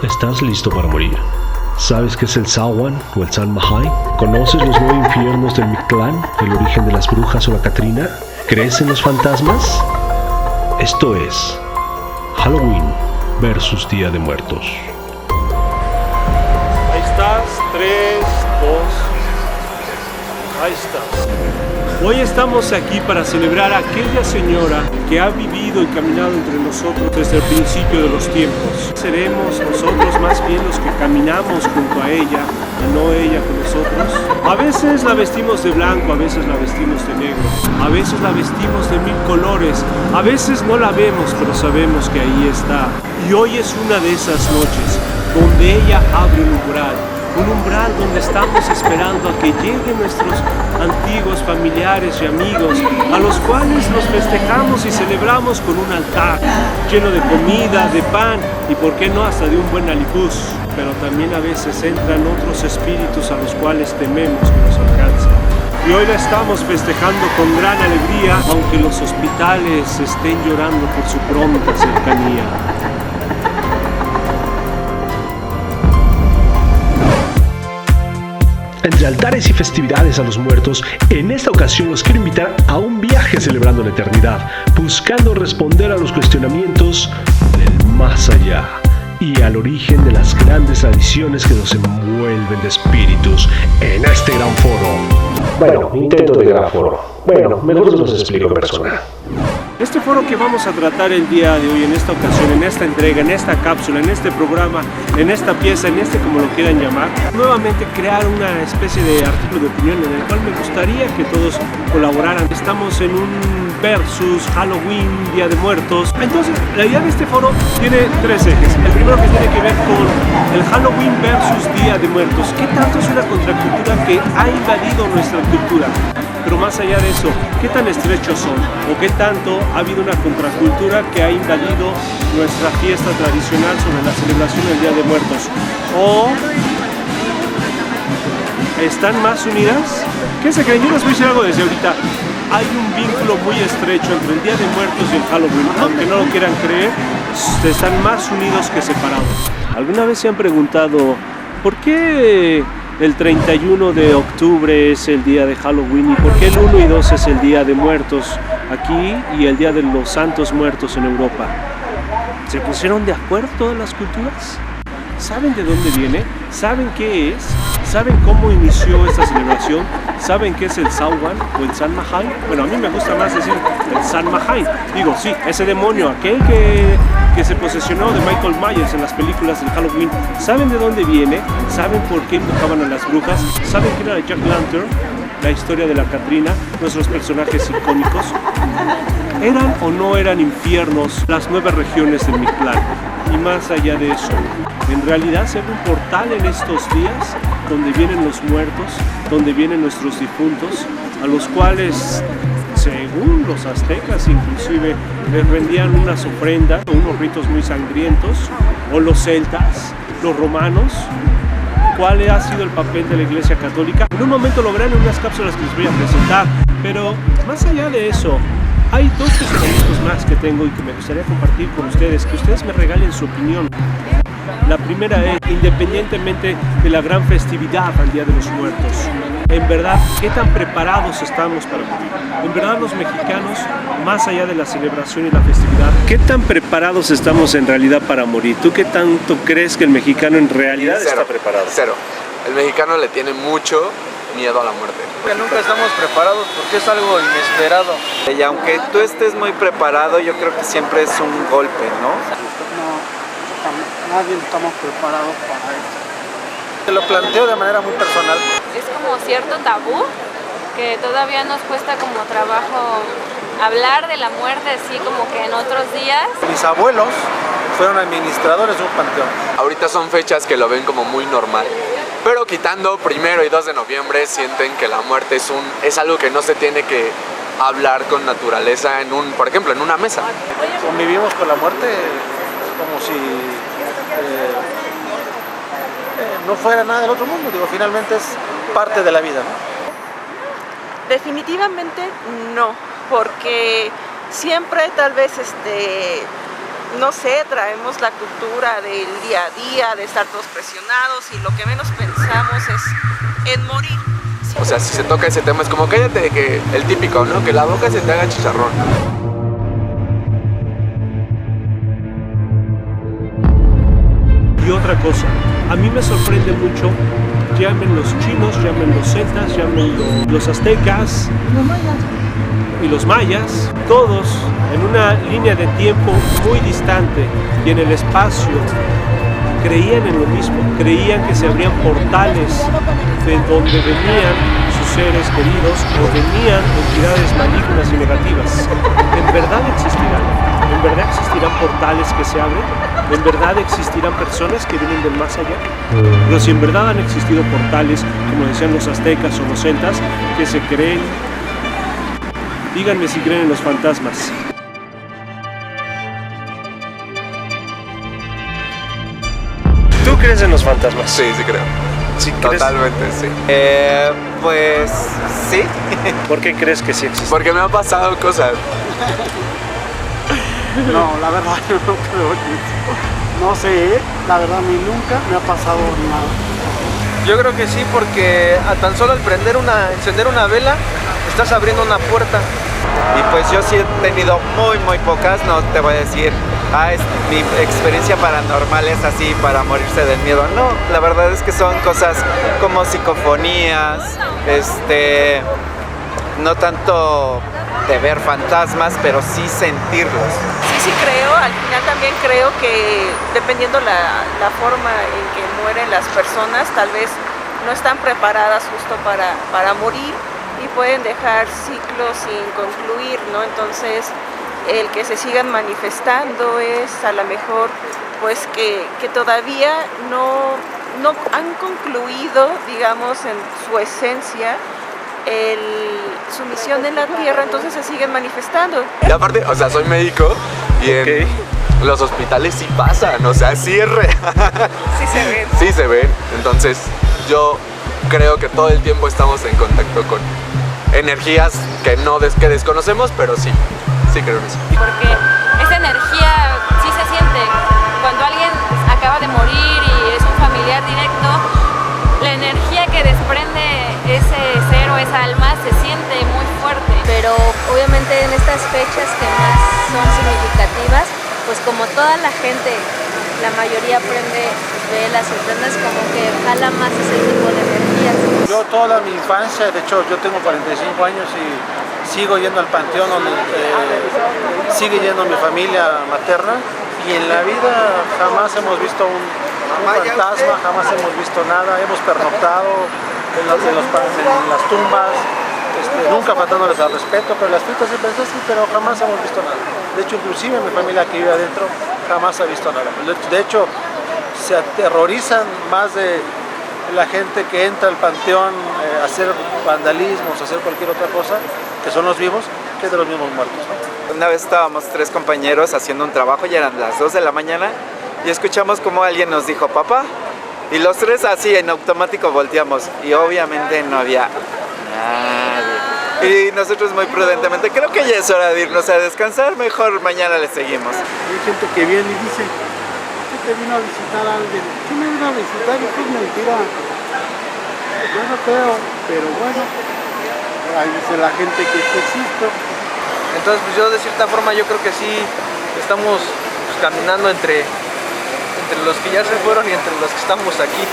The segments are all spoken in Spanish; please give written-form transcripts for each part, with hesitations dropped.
¿Estás listo para morir? ¿Sabes qué es el Samhain o el Samhain? ¿Conoces los 9 infiernos del Mictlán, el origen de las brujas o la Catrina? ¿Crees en los fantasmas? Esto es Halloween versus Día de Muertos. Ahí estás, 3, 2, ahí estás. Hoy estamos aquí para celebrar a aquella señora que ha vivido y caminado entre nosotros desde el principio de los tiempos. Seremos nosotros más bien los que caminamos junto a ella, y no ella con nosotros. A veces la vestimos de blanco, a veces la vestimos de negro, a veces la vestimos de 1000 colores, a veces no la vemos, pero sabemos que ahí está. Y hoy es una de esas noches donde ella abre un umbral donde estamos esperando a que lleguen nuestros antiguos familiares y amigos, a los cuales nos festejamos y celebramos con un altar lleno de comida, de pan y por qué no hasta de un buen alipuz. Pero también a veces entran otros espíritus a los cuales tememos que nos alcancen. Y hoy la estamos festejando con gran alegría, aunque los hospitales estén llorando por su pronta cercanía. Entre altares y festividades a los muertos, en esta ocasión los quiero invitar a un viaje celebrando la eternidad, buscando responder a los cuestionamientos del más allá y al origen de las grandes tradiciones que nos envuelven de espíritus en este gran foro. Bueno, intento de gran foro. Bueno, mejor los explico en persona. Este foro que vamos a tratar el día de hoy, en esta ocasión, en esta entrega, en esta cápsula, en este programa, en esta pieza, en este como lo quieran llamar, nuevamente crear una especie de artículo de opinión en el cual me gustaría que todos colaboraran. Estamos en un versus Halloween, Día de Muertos. Entonces, la idea de este foro tiene 3 ejes. El primero que tiene que ver con el Halloween versus Día de Muertos. ¿Qué tanto es una contracultura que ha invadido nuestra cultura? Pero más allá de eso, ¿qué tan estrechos son? ¿O qué tanto ha habido una contracultura que ha invadido nuestra fiesta tradicional sobre la celebración del Día de Muertos? ¿O están más unidas? ¿Qué se creen? Yo les voy a decir algo desde ahorita. Hay un vínculo muy estrecho entre el Día de Muertos y el Halloween. Aunque no lo quieran creer, están más unidos que separados. ¿Alguna vez se han preguntado por qué el 31 de octubre es el día de Halloween y por qué el 1 y 2 es el Día de Muertos aquí y el Día de los Santos Muertos en Europa? ¿Se pusieron de acuerdo todas las culturas? ¿Saben de dónde viene? ¿Saben qué es? ¿Saben cómo inició esta celebración? ¿Saben qué es el Samhain o el Samhain? Bueno, a mí me gusta más decir el Samhain. Digo, sí, ese demonio, aquel que se posesionó de Michael Myers en las películas del Halloween. ¿Saben de dónde viene? ¿Saben por qué invocaban a las brujas? ¿Saben quién era Jack Lantern? La historia de la Catrina, nuestros personajes icónicos. ¿Eran o no eran infiernos las 9 regiones del Mictlán? Y más allá de eso, en realidad se abre un portal en estos días donde vienen los muertos, donde vienen nuestros difuntos, a los cuales, según los aztecas inclusive, les rendían unas ofrendas o unos ritos muy sangrientos, o los celtas, los romanos. ¿Cuál ha sido el papel de la Iglesia Católica? En un momento lo verán en unas cápsulas que les voy a presentar, pero más allá de eso, hay 2 pensamientos más que tengo y que me gustaría compartir con ustedes, que ustedes me regalen su opinión. La primera es, independientemente de la gran festividad al Día de los Muertos, en verdad, ¿qué tan preparados estamos para morir? En verdad, los mexicanos, más allá de la celebración y la festividad, ¿qué tan preparados estamos en realidad para morir? ¿Tú qué tanto crees que el mexicano en realidad está preparado? Cero. El mexicano le tiene mucho miedo a la muerte. Que nunca estamos preparados porque es algo inesperado. Y aunque tú estés muy preparado, yo creo que siempre es un golpe, ¿no? Nadie estamos preparados para esto. Te lo planteo de manera muy personal. Es como cierto tabú que todavía nos cuesta como trabajo hablar de la muerte así como que en otros días. Mis abuelos fueron administradores de un panteón. Ahorita son fechas que lo ven como muy normal, pero quitando 1 y 2 de noviembre sienten que la muerte es algo que no se tiene que hablar con naturaleza por ejemplo, en una mesa. Convivimos con la muerte como si no fuera nada del otro mundo. Digo, finalmente es parte de la vida, ¿no? Definitivamente no, porque siempre tal vez no sé, traemos la cultura del día a día, de estar todos presionados y lo que menos pensamos es en morir. O sea, si se toca ese tema es como cállate, que el típico, ¿no? Que la boca se te haga chicharrón. Y otra cosa, a mí me sorprende mucho, llamen los chinos, llamen los celtas, llamen los aztecas y los mayas, todos en una línea de tiempo muy distante y en el espacio creían en lo mismo, creían que se abrían portales de donde venían sus seres queridos o venían entidades malignas y negativas. ¿En verdad existirán? ¿En verdad existirán portales que se abren? ¿En verdad existirán personas que vienen del más allá? Pero si en verdad han existido portales, como decían los aztecas o los celtas, que se creen, díganme si creen en los fantasmas. ¿Tú crees en los fantasmas? Sí, sí creo. ¿Sí crees? Totalmente, sí. Pues sí. ¿Por qué crees que sí existe? Porque me han pasado cosas. No, la verdad yo no creo en eso. No sé, la verdad a mí nunca me ha pasado nada. Yo creo que sí, porque a tan solo al encender una vela, estás abriendo una puerta. Y pues yo sí he tenido muy pocas, no te voy a decir, mi experiencia paranormal es así para morirse del miedo. No, la verdad es que son cosas como psicofonías, no tanto de ver fantasmas, pero sí sentirlos. Sí creo, al final también creo que dependiendo la forma en que mueren las personas, tal vez no están preparadas justo para morir y pueden dejar ciclos sin concluir, ¿no? Entonces, el que se sigan manifestando es a lo mejor pues que todavía no han concluido, digamos, en su esencia su misión en la tierra, entonces se siguen manifestando. Y aparte, o sea, soy médico y en los hospitales sí pasan, o sea, sí es real. Sí se ven. Sí se ven, entonces yo creo que todo el tiempo estamos en contacto con energías que desconocemos, pero sí creo en eso. Porque esa energía sí se siente. Cuando alguien acaba de morir y es un familiar directo, la energía que desprende ese ser o esa alma se siente muy fuerte. Pero obviamente en estas fechas que más son significativas, pues como toda la gente, la mayoría prende velas o ofrendas, como que jala más ese tipo de energías. Yo toda mi infancia, de hecho yo tengo 45 años y sigo yendo al panteón donde sigue yendo mi familia materna, y en la vida jamás hemos visto un fantasma, jamás hemos visto nada, hemos pernoctado en las tumbas, nunca faltándoles al respeto, pero las fiestas siempre es así, pero jamás hemos visto nada. De hecho, inclusive mi familia que vive adentro jamás ha visto nada. De hecho, se aterrorizan más de la gente que entra al panteón a hacer vandalismos, a hacer cualquier otra cosa, que son los vivos, que de los mismos muertos, ¿no? Una vez estábamos 3 compañeros haciendo un trabajo, ya eran las 2 de la mañana, y escuchamos como alguien nos dijo, papá, y los 3 así en automático volteamos, y obviamente no había nadie. Y nosotros muy prudentemente, creo que ya es hora de irnos a descansar, mejor mañana le seguimos. Hay gente que viene y dice, ¿qué te vino a visitar a alguien? ¿Qué me vino a visitar? Y pues mentira. Yo no creo, pero bueno, ahí dice la gente que sí existe. Entonces, pues yo de cierta forma yo creo que sí estamos caminando entre los que ya se fueron y entre los que estamos aquí.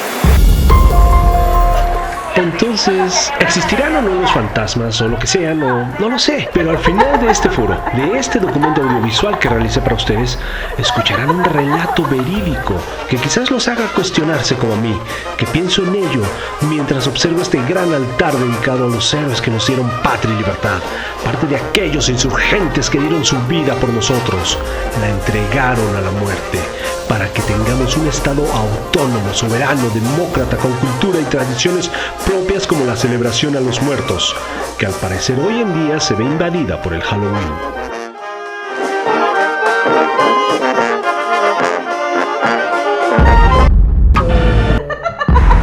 Entonces, ¿existirán o no los fantasmas o lo que sea? No lo sé. Pero al final de este foro, de este documento audiovisual que realicé para ustedes, escucharán un relato verídico que quizás los haga cuestionarse como a mí, que pienso en ello mientras observo este gran altar dedicado a los héroes que nos dieron patria y libertad, parte de aquellos insurgentes que dieron su vida por nosotros, la entregaron a la muerte, para que tengamos un estado autónomo, soberano, demócrata, con cultura y tradiciones propias como la celebración a los muertos, que al parecer hoy en día se ve invadida por el Halloween.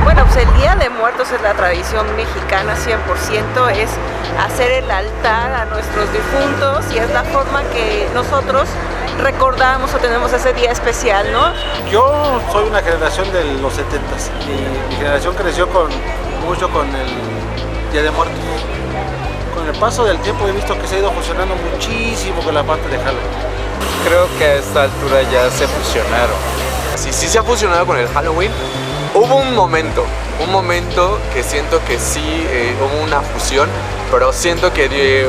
Bueno, pues el Día de Muertos es la tradición tradición mexicana 100%, es hacer el altar a nuestros difuntos y es la forma que nosotros recordamos o tenemos ese día especial, ¿no? Yo soy una generación de los 70s y mi generación creció mucho con el Día de Muertos. Con el paso del tiempo he visto que se ha ido fusionando muchísimo con la parte de Halloween. Creo que a esta altura ya se fusionaron. Sí se ha fusionado con el Halloween. Hubo un momento que siento que sí hubo una fusión, pero siento que de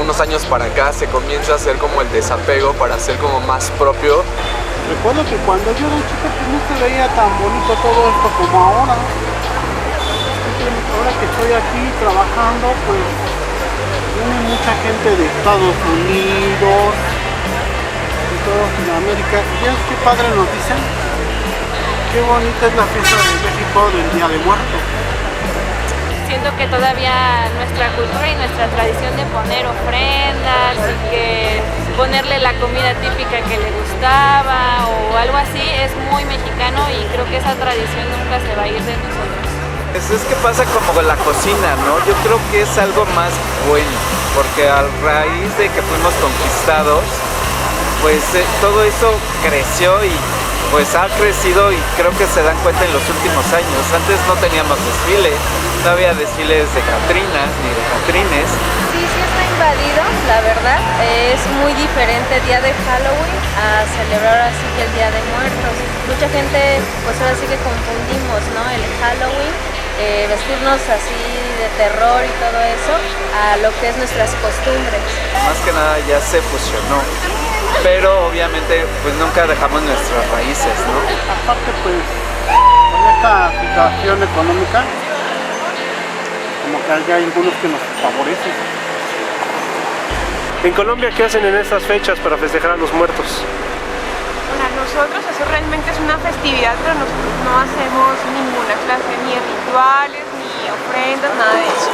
unos años para acá se comienza a hacer como el desapego para hacer como más propio. Recuerdo que cuando yo era chico pues no se veía tan bonito todo esto como ahora. Ahora que estoy aquí trabajando, pues viene mucha gente de Estados Unidos, de toda Sudamérica. Y ya qué padre nos dicen, qué bonita es la fiesta de México del Día de Muertos. Siento que todavía nuestra cultura y nuestra tradición de poner ofrendas y que ponerle la comida típica que le gustaba o algo así es muy mexicano y creo que esa tradición nunca se va a ir de nosotros. Es que pasa como con la cocina, ¿no? Yo creo que es algo más bueno, porque a raíz de que fuimos conquistados, pues todo eso creció y pues ha crecido y creo que se dan cuenta en los últimos años. Antes no teníamos desfile, no había desfiles de catrinas ni de catrines. Sí está invadido, la verdad. Es muy diferente el día de Halloween a celebrar así que el Día de Muertos. Mucha gente, pues ahora sí que confundimos, ¿no? El Halloween, vestirnos así de terror y todo eso, a lo que es nuestras costumbres. Más que nada ya se fusionó, pero obviamente pues nunca dejamos nuestras raíces, ¿no? Aparte pues, con esta situación económica, como que hay algunos que nos favorecen. En Colombia, ¿qué hacen en estas fechas para festejar a los muertos? Para nosotros eso realmente es una festividad, pero nosotros no hacemos ninguna clase ni de rituales, ni ofrendas, nada de eso.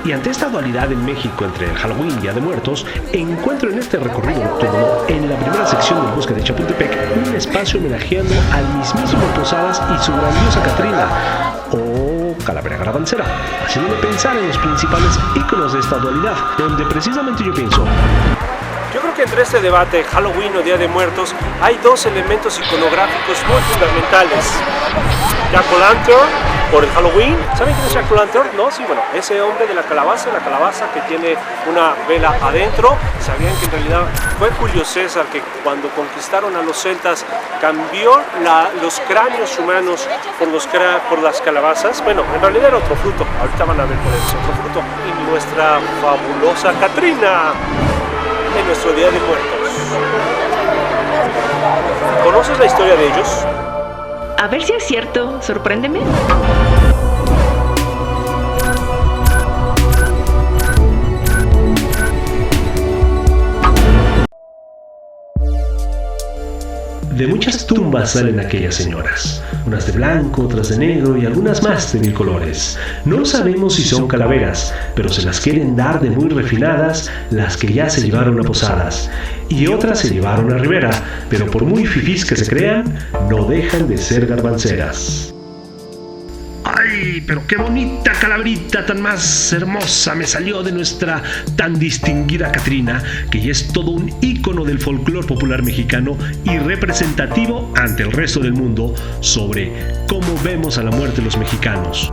Y ante esta dualidad en México entre el Halloween y Día de Muertos, encuentro en este recorrido nocturno, en la primera sección del Bosque de Chapultepec, un espacio homenajeando al mismísimo Posadas y su grandiosa Catrina, o Calavera Garbancera, haciéndome pensar en los principales íconos de esta dualidad, donde precisamente yo pienso... Yo creo que entre este debate, Halloween o Día de Muertos, hay dos elementos iconográficos muy fundamentales. Jack-o'-lantern por el Halloween. ¿Saben quién es Jack-o'-lantern? No, sí, bueno, ese hombre de la calabaza que tiene una vela adentro. ¿Sabían que en realidad fue Julio César que cuando conquistaron a los celtas cambió los cráneos humanos por las calabazas? Bueno, en realidad era otro fruto. Ahorita van a ver cuál es otro fruto. Y nuestra fabulosa Catrina en nuestro Día de Muertos. ¿Conoces la historia de ellos? A ver si es cierto, sorpréndeme. De muchas tumbas salen aquellas señoras, unas de blanco, otras de negro y algunas más de 1000 colores. No sabemos si son calaveras, pero se las quieren dar de muy refinadas las que ya se llevaron a Posadas. Y otras se llevaron a Rivera, pero por muy fifís que se crean, no dejan de ser garbanceras. ¡Ay, pero qué bonita calaverita tan más hermosa me salió de nuestra tan distinguida Catrina, que ya es todo un ícono del folclore popular mexicano y representativo ante el resto del mundo sobre cómo vemos a la muerte los mexicanos?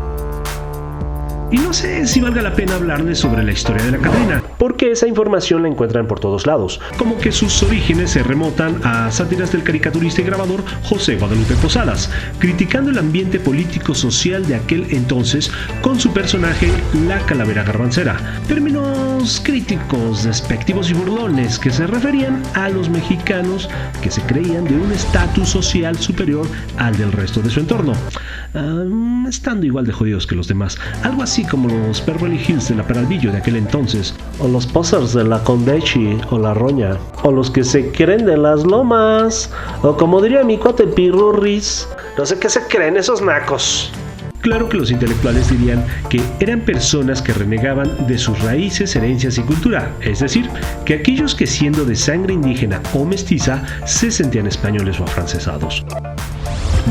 Y no sé si valga la pena hablarles sobre la historia de la Catrina, porque esa información la encuentran por todos lados, como que sus orígenes se remontan a sátiras del caricaturista y grabador José Guadalupe Posadas, criticando el ambiente político-social de aquel entonces con su personaje la Calavera Garbancera. Términos críticos, despectivos y burlones que se referían a los mexicanos que se creían de un estatus social superior al del resto de su entorno, estando igual de jodidos que los demás, algo así como los Beverly Hills de la Peralvillo de aquel entonces, o los posers de la Condechi o la Roña, o los que se creen de las lomas, o como diría mi cuate Pirurris, no sé qué se creen esos nacos. Claro que los intelectuales dirían que eran personas que renegaban de sus raíces, herencias y cultura, es decir, que aquellos que siendo de sangre indígena o mestiza se sentían españoles o afrancesados.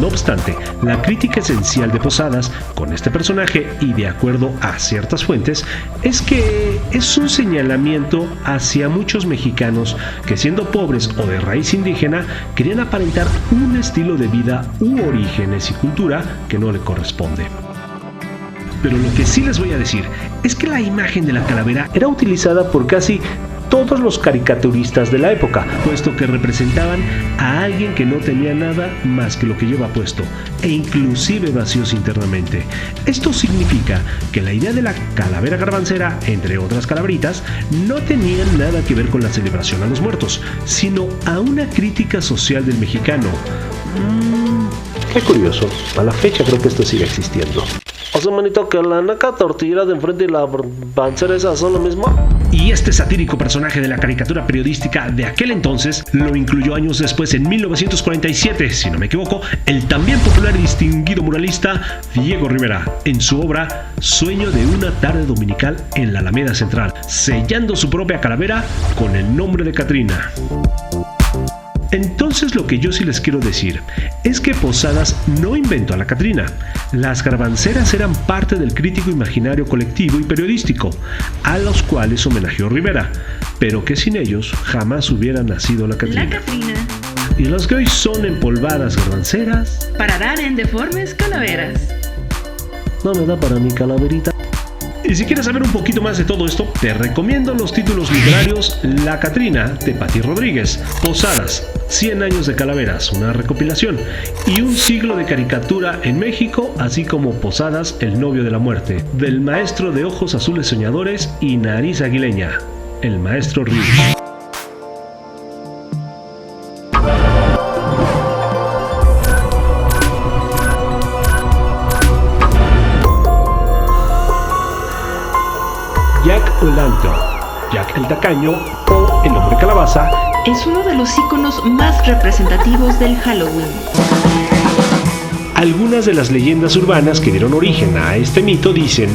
No obstante, la crítica esencial de Posadas con este personaje, y de acuerdo a ciertas fuentes, es que es un señalamiento hacia muchos mexicanos que, siendo pobres o de raíz indígena, querían aparentar un estilo de vida u orígenes y cultura que no le corresponde. Pero lo que sí les voy a decir es que la imagen de la calavera era utilizada por casi todos los caricaturistas de la época, puesto que representaban a alguien que no tenía nada más que lo que lleva puesto, e inclusive vacíos internamente. Esto significa que la idea de la calavera garbancera, entre otras calaveritas, no tenía nada que ver con la celebración a los muertos, sino a una crítica social del mexicano. Qué curioso, a la fecha creo que esto sigue existiendo. O sea, manito, que la naca tortillera de enfrente y la garbancera esa son lo mismo. Y este satírico personaje de la caricatura periodística de aquel entonces lo incluyó años después, en 1947, si no me equivoco, el también popular y distinguido muralista Diego Rivera, en su obra Sueño de una tarde dominical en la Alameda Central, sellando su propia calavera con el nombre de Catrina. Entonces lo que yo sí les quiero decir es que Posadas no inventó a la Catrina. Las garbanceras eran parte del crítico imaginario colectivo y periodístico, a los cuales homenajeó Rivera, pero que sin ellos jamás hubiera nacido la Catrina. La Catrina. Y las que hoy son empolvadas garbanceras Pararán en deformes calaveras. No me da para mi calaverita. Y si quieres saber un poquito más de todo esto, te recomiendo los títulos literarios La Catrina, de Pati Rodríguez, Posadas, 100 años de calaveras, una recopilación, y Un siglo de caricatura en México, así como Posadas, el novio de la muerte, del maestro de ojos azules soñadores y nariz aguileña, el maestro Ríos. Jack O'Lantern, Jack el Tacaño o el Hombre Calabaza, Es uno de los íconos más representativos del Halloween. Algunas de las leyendas urbanas que dieron origen a este mito dicen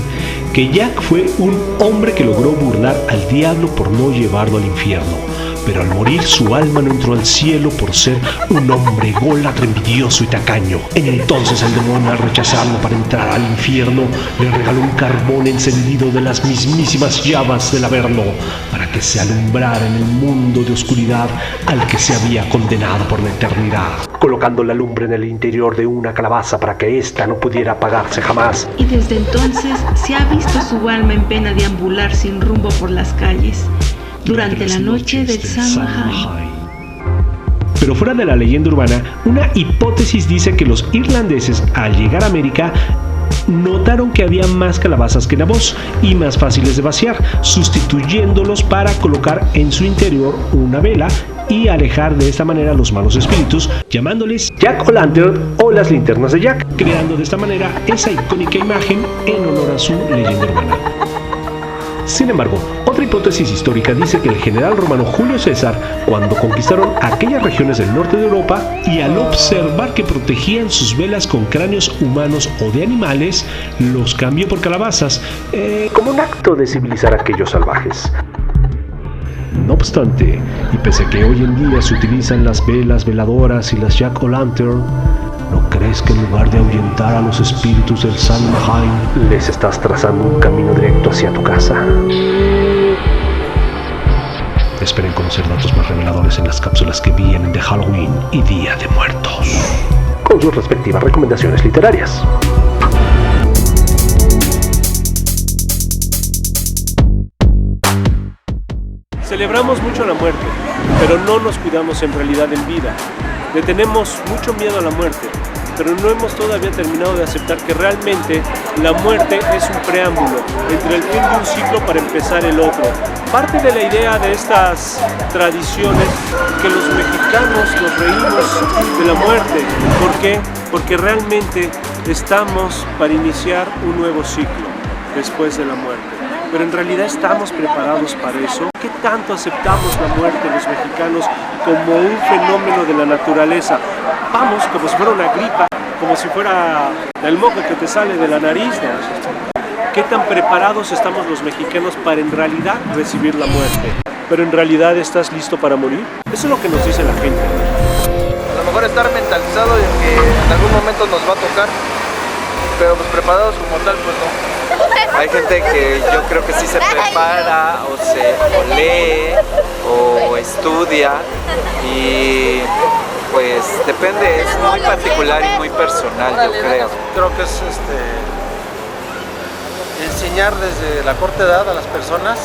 que Jack fue un hombre que logró burlar al diablo por no llevarlo al infierno, pero al morir su alma no entró al cielo por ser un hombre ególatra, envidioso y tacaño. Entonces el demonio, al rechazarlo para entrar al infierno, le regaló un carbón encendido de las mismísimas llamas del Averno para que se alumbrara en el mundo de oscuridad al que se había condenado por la eternidad, colocando la lumbre en el interior de una calabaza para que ésta no pudiera apagarse jamás. Y desde entonces se ha visto su alma en pena de ambular sin rumbo por las calles durante la noche del Samhain. Pero fuera de la leyenda urbana, una hipótesis dice que los irlandeses, al llegar a América, notaron que había más calabazas que en Nabós y más fáciles de vaciar, sustituyéndolos para colocar en su interior una vela y alejar de esta manera a los malos espíritus, llamándoles Jack O'Lantern o las linternas de Jack, creando de esta manera esa icónica imagen en honor a su leyenda urbana. Sin embargo, otra hipótesis histórica dice que el general romano Julio César, cuando conquistaron aquellas regiones del norte de Europa y al observar que protegían sus velas con cráneos humanos o de animales, los cambió por calabazas, como un acto de civilizar a aquellos salvajes. No obstante, y pese a que hoy en día se utilizan las velas veladoras y las Jack O'Lantern, ¿no crees que en lugar de ahuyentar a los espíritus del Samhain, les estás trazando un camino directo hacia tu casa? Esperen conocer datos más reveladores en las cápsulas que vienen de Halloween y Día de Muertos, con sus respectivas recomendaciones literarias. Celebramos mucho la muerte, pero no nos cuidamos en realidad en vida. Le tenemos mucho miedo a la muerte, pero no hemos todavía terminado de aceptar que realmente la muerte es un preámbulo entre el fin de un ciclo para empezar el otro. Parte de la idea de estas tradiciones que los mexicanos nos reímos de la muerte. ¿Por qué? Porque realmente estamos para iniciar un nuevo ciclo después de la muerte. Pero en realidad estamos preparados para eso. ¿Qué tanto aceptamos la muerte los mexicanos como un fenómeno de la naturaleza? Vamos como si fuera una gripa como si fuera el moco que te sale de la nariz, ¿no? ¿Qué tan preparados estamos los mexicanos para en realidad recibir la muerte? ¿Pero en realidad estás listo para morir? Eso es lo que nos dice la gente. A lo mejor estar mentalizado de que en algún momento nos va a tocar, pero pues preparados como tal, pues no. Hay gente que yo creo que sí se prepara o lee o estudia y pues depende, es muy particular y muy personal, yo creo. Creo que es enseñar desde la corta edad a las personas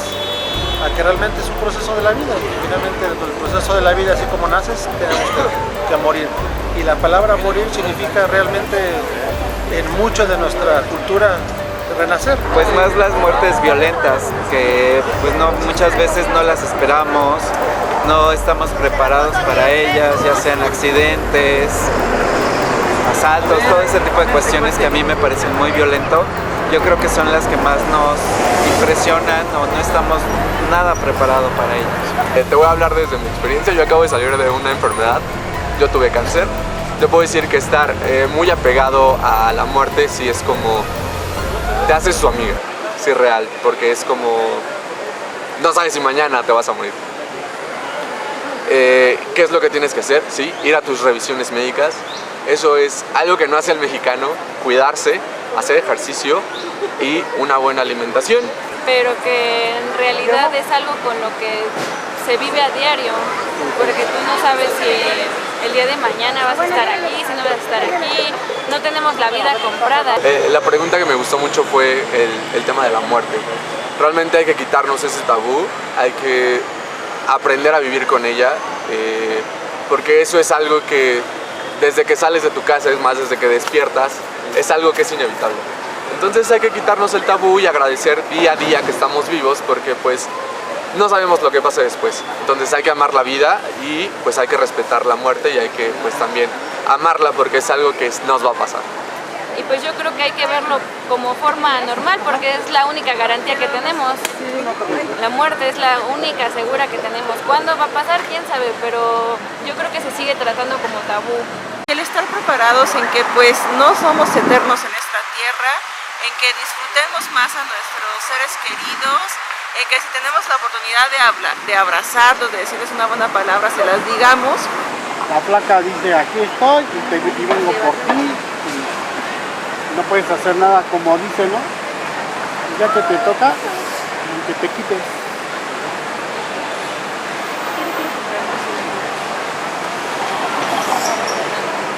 a que realmente es un proceso de la vida y finalmente el proceso de la vida, así como naces, tenemos que morir. Y la palabra morir significa realmente en mucho de nuestra cultura renacer. Pues más las muertes violentas, que pues no, muchas veces no las esperamos, no estamos preparados para ellas, ya sean accidentes, asaltos, todo ese tipo de cuestiones que a mí me parecen muy violento. Yo creo que son las que más nos impresionan o no estamos nada preparados para ellas. Te voy a hablar desde mi experiencia. Yo acabo de salir de una enfermedad, yo tuve cáncer. Te puedo decir que estar muy apegado a la muerte sí es como, te haces su amiga, sí real, porque es como, no sabes si mañana te vas a morir. ¿Qué es lo que tienes que hacer? Sí, ir a tus revisiones médicas. Eso es algo que no hace el mexicano, cuidarse, hacer ejercicio y una buena alimentación. Pero que en realidad es algo con lo que se vive a diario, porque tú no sabes si el día de mañana vas a estar aquí, si no vas a estar aquí, no tenemos la vida comprada. La pregunta que me gustó mucho fue el tema de la muerte. Realmente hay que quitarnos ese tabú, hay que aprender a vivir con ella, porque eso es algo que desde que sales de tu casa, es más, desde que despiertas, es algo que es inevitable. Entonces hay que quitarnos el tabú y agradecer día a día que estamos vivos, porque pues no sabemos lo que pase después. Entonces hay que amar la vida y pues hay que respetar la muerte y hay que pues también amarla, porque es algo que nos va a pasar. Y pues yo creo que hay que verlo como forma normal, porque es la única garantía que tenemos. La muerte es la única segura que tenemos. ¿Cuándo va a pasar? Quién sabe, pero yo creo que se sigue tratando como tabú. El estar preparados en que pues no somos eternos en esta tierra, en que disfrutemos más a nuestros seres queridos, en que si tenemos la oportunidad de abrazarlos, de decirles una buena palabra, se las digamos. La placa dice, aquí estoy y vengo por ti, y no puedes hacer nada como dice, ¿no? Y ya que te toca, que te quites.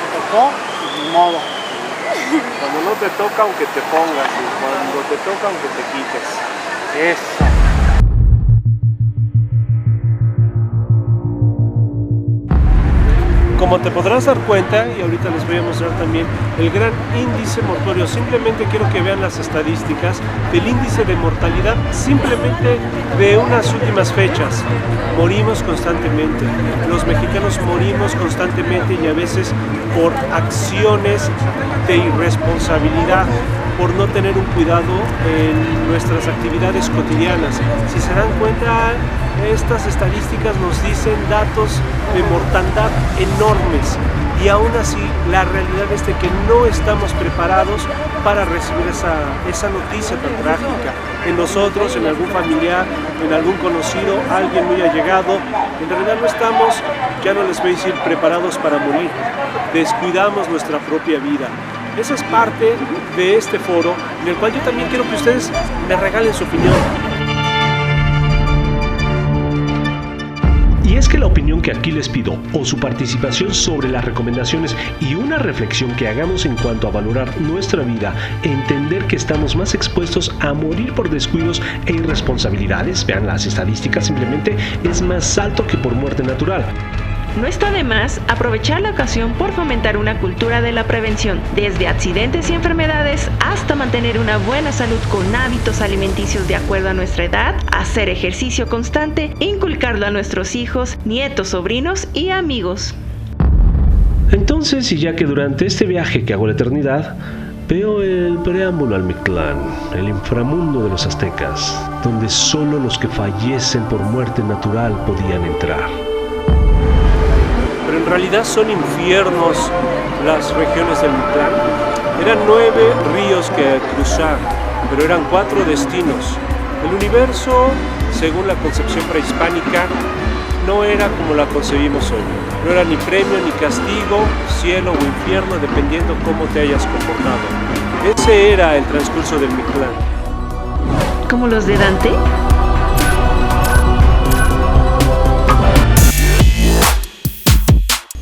Te tocó, ni modo. Cuando no te toca, aunque te pongas, y cuando te toca, aunque te quites. Eso. Como te podrás dar cuenta, y ahorita les voy a mostrar también el gran índice mortuorio, simplemente quiero que vean las estadísticas del índice de mortalidad, simplemente de unas últimas fechas. Morimos constantemente, los mexicanos morimos constantemente y a veces por acciones de irresponsabilidad, por no tener un cuidado en nuestras actividades cotidianas. Si se dan cuenta, estas estadísticas nos dicen datos de mortandad enormes y aún así la realidad es de que no estamos preparados para recibir esa noticia tan trágica en nosotros, en algún familiar, en algún conocido, alguien muy allegado. En realidad no estamos, ya no les voy a decir preparados para morir, descuidamos nuestra propia vida. Esa es parte de este foro en el cual yo también quiero que ustedes me regalen su opinión. Y es que la opinión que aquí les pido, o su participación sobre las recomendaciones y una reflexión que hagamos en cuanto a valorar nuestra vida, entender que estamos más expuestos a morir por descuidos e irresponsabilidades, vean las estadísticas, simplemente es más alto que por muerte natural. No está de más aprovechar la ocasión por fomentar una cultura de la prevención, desde accidentes y enfermedades hasta mantener una buena salud con hábitos alimenticios de acuerdo a nuestra edad, hacer ejercicio constante, inculcarlo a nuestros hijos, nietos, sobrinos y amigos. Entonces, y ya que durante este viaje que hago a la eternidad, veo el preámbulo al Mictlán, el inframundo de los aztecas, donde solo los que fallecen por muerte natural podían entrar. Pero en realidad son infiernos las regiones del Mictlán. Eran 9 ríos que cruzar, pero eran 4 destinos. El universo, según la concepción prehispánica, no era como la concebimos hoy. No era ni premio ni castigo, cielo o infierno, dependiendo cómo te hayas comportado. Ese era el transcurso del Mictlán. ¿Como los de Dante?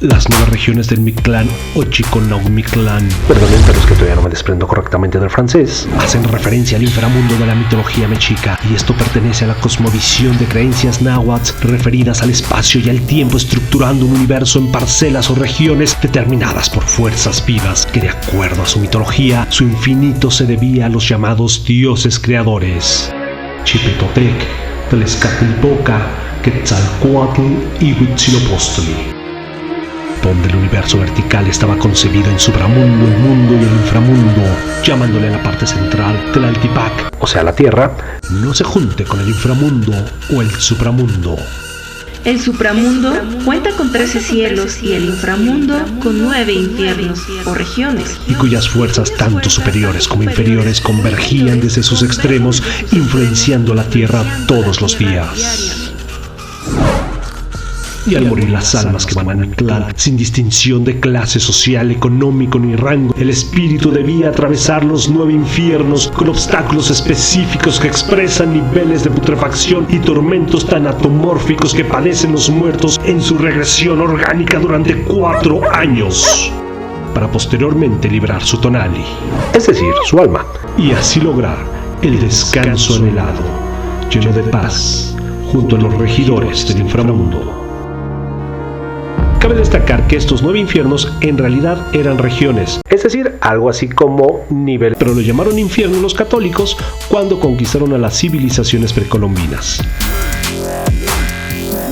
Las 9 regiones del Mictlán o Chiconauhmictlán, perdonen, pero es que todavía no me desprendo correctamente del francés, hacen referencia al inframundo de la mitología mexica, y esto pertenece a la cosmovisión de creencias náhuatl referidas al espacio y al tiempo, estructurando un universo en parcelas o regiones determinadas por fuerzas vivas que, de acuerdo a su mitología, su infinito se debía a los llamados dioses creadores: Chipetotec, Tezcatlipoca, Quetzalcóatl y Huitzilopochtli, donde el universo vertical estaba concebido en supramundo, el mundo y el inframundo, llamándole a la parte central Tlaltipac, o sea la Tierra, no se junte con el inframundo o el supramundo. El supramundo cuenta con 13 cielos y el inframundo con 9 infiernos o regiones, y cuyas fuerzas tanto superiores como inferiores convergían desde sus extremos, influenciando la Tierra todos los días. Y al morir las almas que van a Mictlán, sin distinción de clase social, económico ni rango, el espíritu debía atravesar los 9 infiernos con obstáculos específicos que expresan niveles de putrefacción y tormentos tan atomórficos que padecen los muertos en su regresión orgánica durante 4 años, para posteriormente librar su tonali, es decir, su alma, y así lograr el descanso anhelado, lleno de paz, junto a los regidores del inframundo. Cabe destacar que estos 9 infiernos en realidad eran regiones, es decir, algo así como nivel, pero lo llamaron infierno los católicos cuando conquistaron a las civilizaciones precolombinas.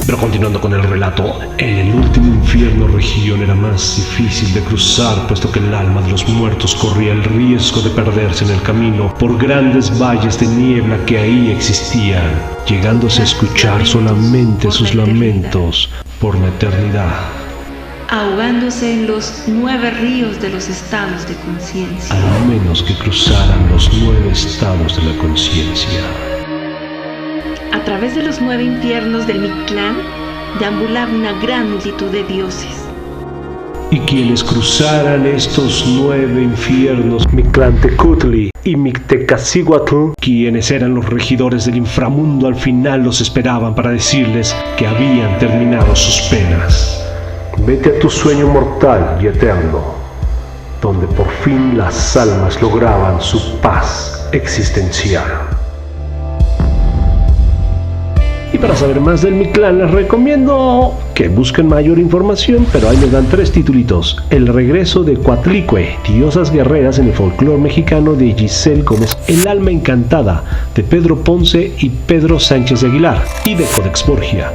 Pero continuando con el relato, en el último infierno región era más difícil de cruzar, puesto que el alma de los muertos corría el riesgo de perderse en el camino por grandes valles de niebla que ahí existían, llegándose a escuchar solamente sus lamentos por la eternidad, ahogándose en los 9 ríos de los estados de conciencia, al menos que cruzaran los 9 estados de la conciencia. A través de los 9 infiernos del Mictlán deambulaba una gran multitud de dioses. Y quienes cruzaran estos 9 infiernos, Mictlantecutli y Mictecacihuatl, quienes eran los regidores del inframundo, al final los esperaban para decirles que habían terminado sus penas. Vete a tu sueño mortal y eterno, donde por fin las almas lograban su paz existencial. Y para saber más del Mictlán les recomiendo que busquen mayor información, pero ahí les dan 3 titulitos: El regreso de Coatlicue, diosas guerreras en el folclore mexicano, de Giselle Gómez; El alma encantada, de Pedro Ponce y Pedro Sánchez de Aguilar; y de Codex Borgia,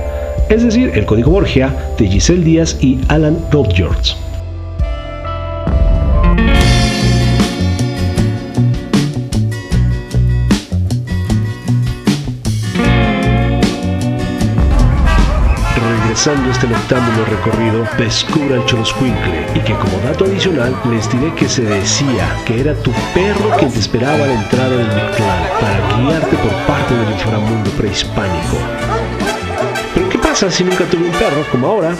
es decir, el Código Borgia, de Giselle Díaz y Alan Rodgers. Regresando este noctámbulo recorrido, descubra el Xoloscuincle, y que como dato adicional les diré que se decía que era tu perro quien te esperaba a la entrada del Mictlán para guiarte por parte del inframundo prehispánico. Pero ¿qué pasa si nunca tuve un perro como ahora?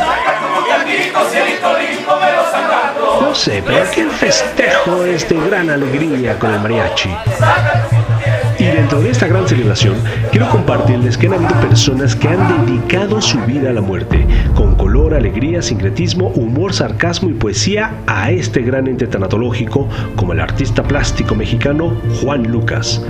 No sé, pero aquel festejo es de gran alegría con el mariachi. Y dentro de esta gran celebración, quiero compartirles que han habido personas que han dedicado su vida a la muerte, con color, alegría, sincretismo, humor, sarcasmo y poesía, a este gran ente tanatológico, como el artista plástico mexicano Juan Lucas,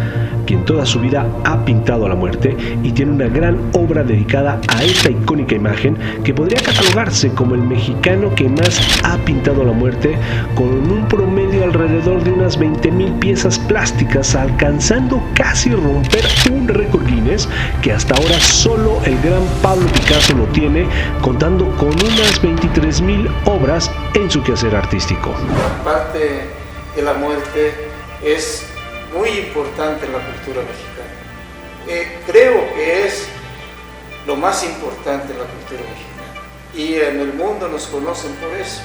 quien toda su vida ha pintado a la muerte y tiene una gran obra dedicada a esta icónica imagen que podría catalogarse como el mexicano que más ha pintado a la muerte, con un promedio alrededor de unas 20,000 piezas plásticas, alcanzando casi romper un récord Guinness que hasta ahora solo el gran Pablo Picasso lo tiene, contando con unas 23,000 obras en su quehacer artístico. La parte de la muerte es muy importante en la cultura mexicana. Creo que es lo más importante en la cultura mexicana, y en el mundo nos conocen por eso.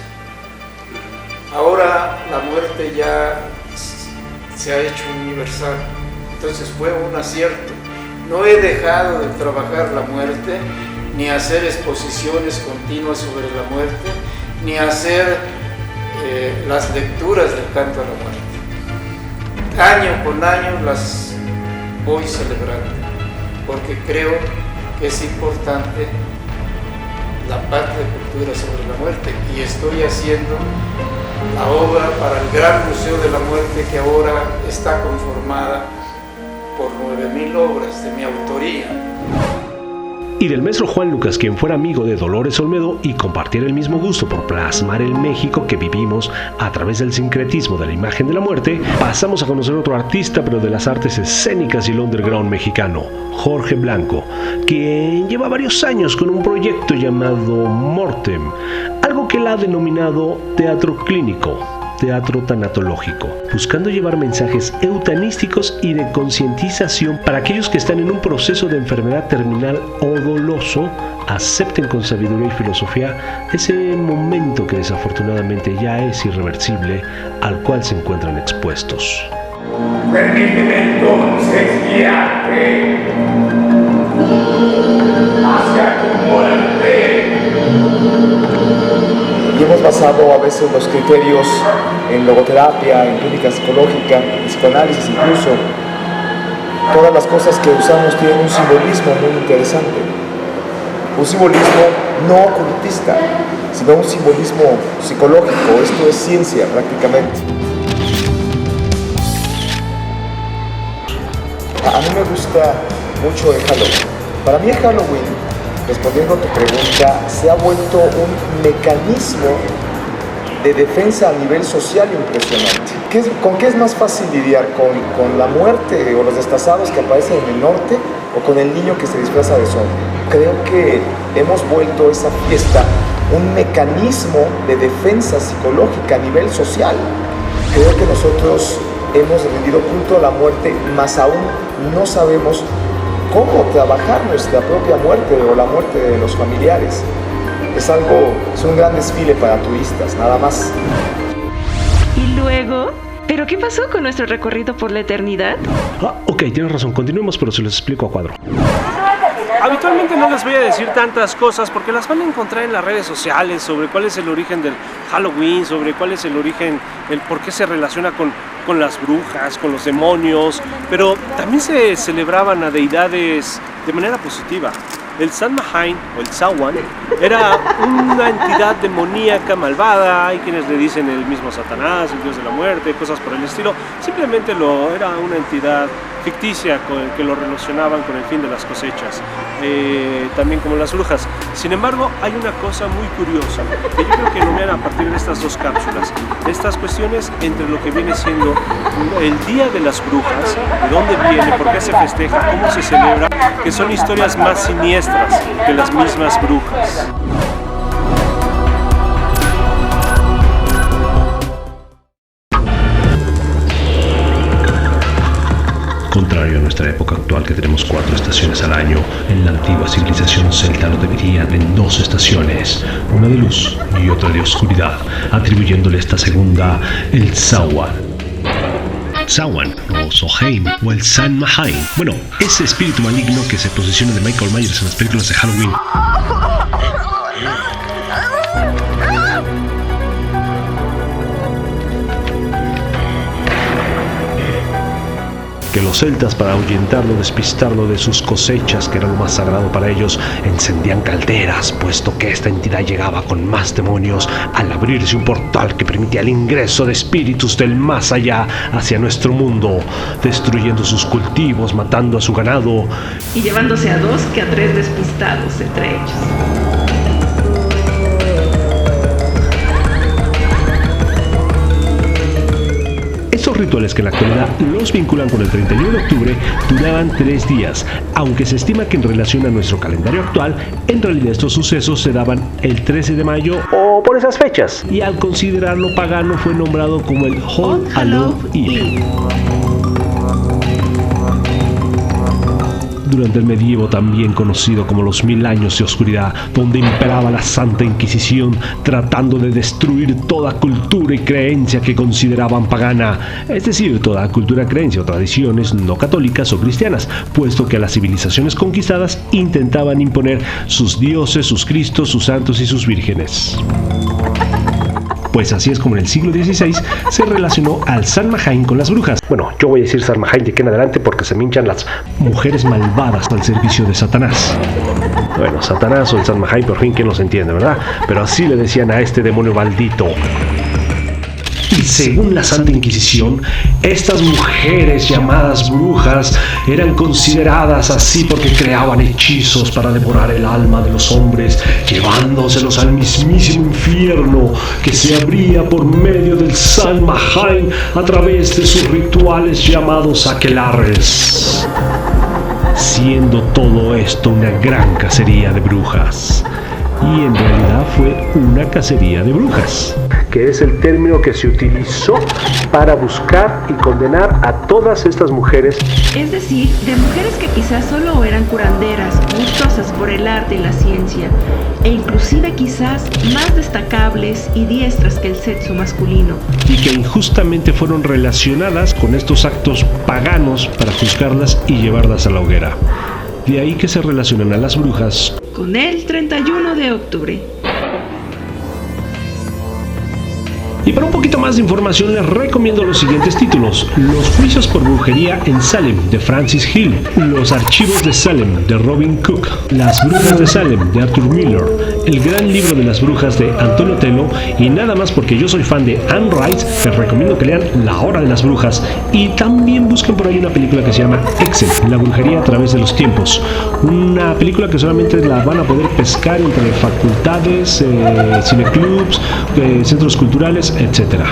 Ahora la muerte ya se ha hecho universal, entonces fue un acierto. No he dejado de trabajar la muerte, ni hacer exposiciones continuas sobre la muerte, ni hacer las lecturas del canto a la muerte. Año con año las voy celebrando, porque creo que es importante la parte de cultura sobre la muerte, y estoy haciendo la obra para el Gran Museo de la Muerte, que ahora está conformada por 9.000 obras de mi autoría. Y del maestro Juan Lucas, quien fuera amigo de Dolores Olmedo y compartiera el mismo gusto por plasmar el México que vivimos a través del sincretismo de la imagen de la muerte, pasamos a conocer otro artista, pero de las artes escénicas y el underground mexicano, Jorge Blanco, quien lleva varios años con un proyecto llamado Mortem, algo que él ha denominado teatro clínico, teatro tanatológico, buscando llevar mensajes eutanísticos y de concientización para aquellos que están en un proceso de enfermedad terminal o doloso, acepten con sabiduría y filosofía ese momento que desafortunadamente ya es irreversible, al cual se encuentran expuestos. Permíteme entonces guiarte hacia tu muerte. Y hemos basado a veces los criterios en logoterapia, en clínica psicológica, en psicoanálisis incluso. Todas las cosas que usamos tienen un simbolismo muy interesante. Un simbolismo no ocultista, sino un simbolismo psicológico. Esto es ciencia prácticamente. A mí me gusta mucho el Halloween. Para mí el Halloween, respondiendo a tu pregunta, se ha vuelto un mecanismo de defensa a nivel social impresionante. ¿Con qué es más fácil lidiar? ¿Con la muerte o los destazados que aparecen en el norte o con el niño que se disfraza de zombie? Creo que hemos vuelto esa fiesta un mecanismo de defensa psicológica a nivel social. Creo que nosotros hemos rendido culto a la muerte, más aún no sabemos cómo trabajar nuestra propia muerte o la muerte de los familiares. Es un gran desfile para turistas, nada más. ¿Y luego? ¿Pero qué pasó con nuestro recorrido por la eternidad? Ok, tienes razón, continuemos, pero se los explico a cuadro. Habitualmente no les voy a decir tantas cosas porque las van a encontrar en las redes sociales sobre cuál es el origen del Halloween, sobre cuál es el origen, el por qué se relaciona con las brujas, con los demonios, pero también se celebraban a deidades de manera positiva. El Samhain o el Samhain era una entidad demoníaca malvada, hay quienes le dicen el mismo Satanás, el dios de la muerte, cosas por el estilo. Simplemente era una entidad ficticia que lo relacionaban con el fin de las cosechas, también como las brujas. Sin embargo, hay una cosa muy curiosa que yo creo que iluminan a partir de estas dos cápsulas, estas cuestiones entre lo que viene siendo el Día de las Brujas, de dónde viene, por qué se festeja, cómo se celebra, que son historias más siniestras que las mismas brujas. Contrario a nuestra época actual, que tenemos 4 estaciones al año, en la antigua civilización celta lo dividían en 2 estaciones, una de luz y otra de oscuridad, atribuyéndole esta segunda el Samhain. Samhain, o Samhain, o el Samhain. Bueno, ese espíritu maligno que se posiciona de Michael Myers en las películas de Halloween. Que los celtas, para ahuyentarlo, despistarlo de sus cosechas, que era lo más sagrado para ellos, encendían calderas, puesto que esta entidad llegaba con más demonios al abrirse un portal que permitía el ingreso de espíritus del más allá hacia nuestro mundo, destruyendo sus cultivos, matando a su ganado y llevándose a 2 que a 3 despistados entre ellos. Estos rituales, que en la actualidad los vinculan con el 31 de octubre, duraban 3 días, aunque se estima que en relación a nuestro calendario actual, en realidad estos sucesos se daban el 13 de mayo o por esas fechas, y al considerarlo pagano fue nombrado como el All Hallows Eve. durante el medievo también conocido como los 1000 años de oscuridad, donde imperaba la Santa Inquisición tratando de destruir toda cultura y creencia que consideraban pagana, es decir, toda cultura, creencia o tradiciones no católicas o cristianas, puesto que a las civilizaciones conquistadas intentaban imponer sus dioses, sus cristos, sus santos y sus vírgenes. Pues así es como en el siglo XVI se relacionó al Samhain con las brujas. Bueno, yo voy a decir Samhain de aquí en adelante porque se me hinchan las mujeres malvadas al servicio de Satanás. Bueno, Satanás o el Samhain, por fin, ¿quién los entiende, verdad? Pero así le decían a este demonio maldito. Y según la Santa Inquisición, estas mujeres llamadas brujas eran consideradas así porque creaban hechizos para devorar el alma de los hombres, llevándoselos al mismísimo infierno que se abría por medio del Samhain a través de sus rituales llamados aquelarres. Siendo todo esto una gran cacería de brujas. Y en realidad fue una cacería de brujas, que es el término que se utilizó para buscar y condenar a todas estas mujeres. Es decir, de mujeres que quizás solo eran curanderas, gustosas por el arte y la ciencia, e inclusive quizás más destacables y diestras que el sexo masculino. Y que injustamente fueron relacionadas con estos actos paganos para juzgarlas y llevarlas a la hoguera. De ahí que se relacionan a las brujas con el 31 de octubre. Y para un poquito más de información les recomiendo los siguientes títulos: Los juicios por brujería en Salem, de Francis Hill; Los archivos de Salem, de Robin Cook; Las brujas de Salem, de Arthur Miller; El gran libro de las brujas, de Antonio Tello; y nada más porque yo soy fan de Anne Rice, les recomiendo que lean La hora de las brujas. Y también busquen por ahí una película que se llama Excel, la brujería a través de los tiempos, una película que solamente la van a poder pescar entre facultades, cineclubs, centros culturales, etcétera.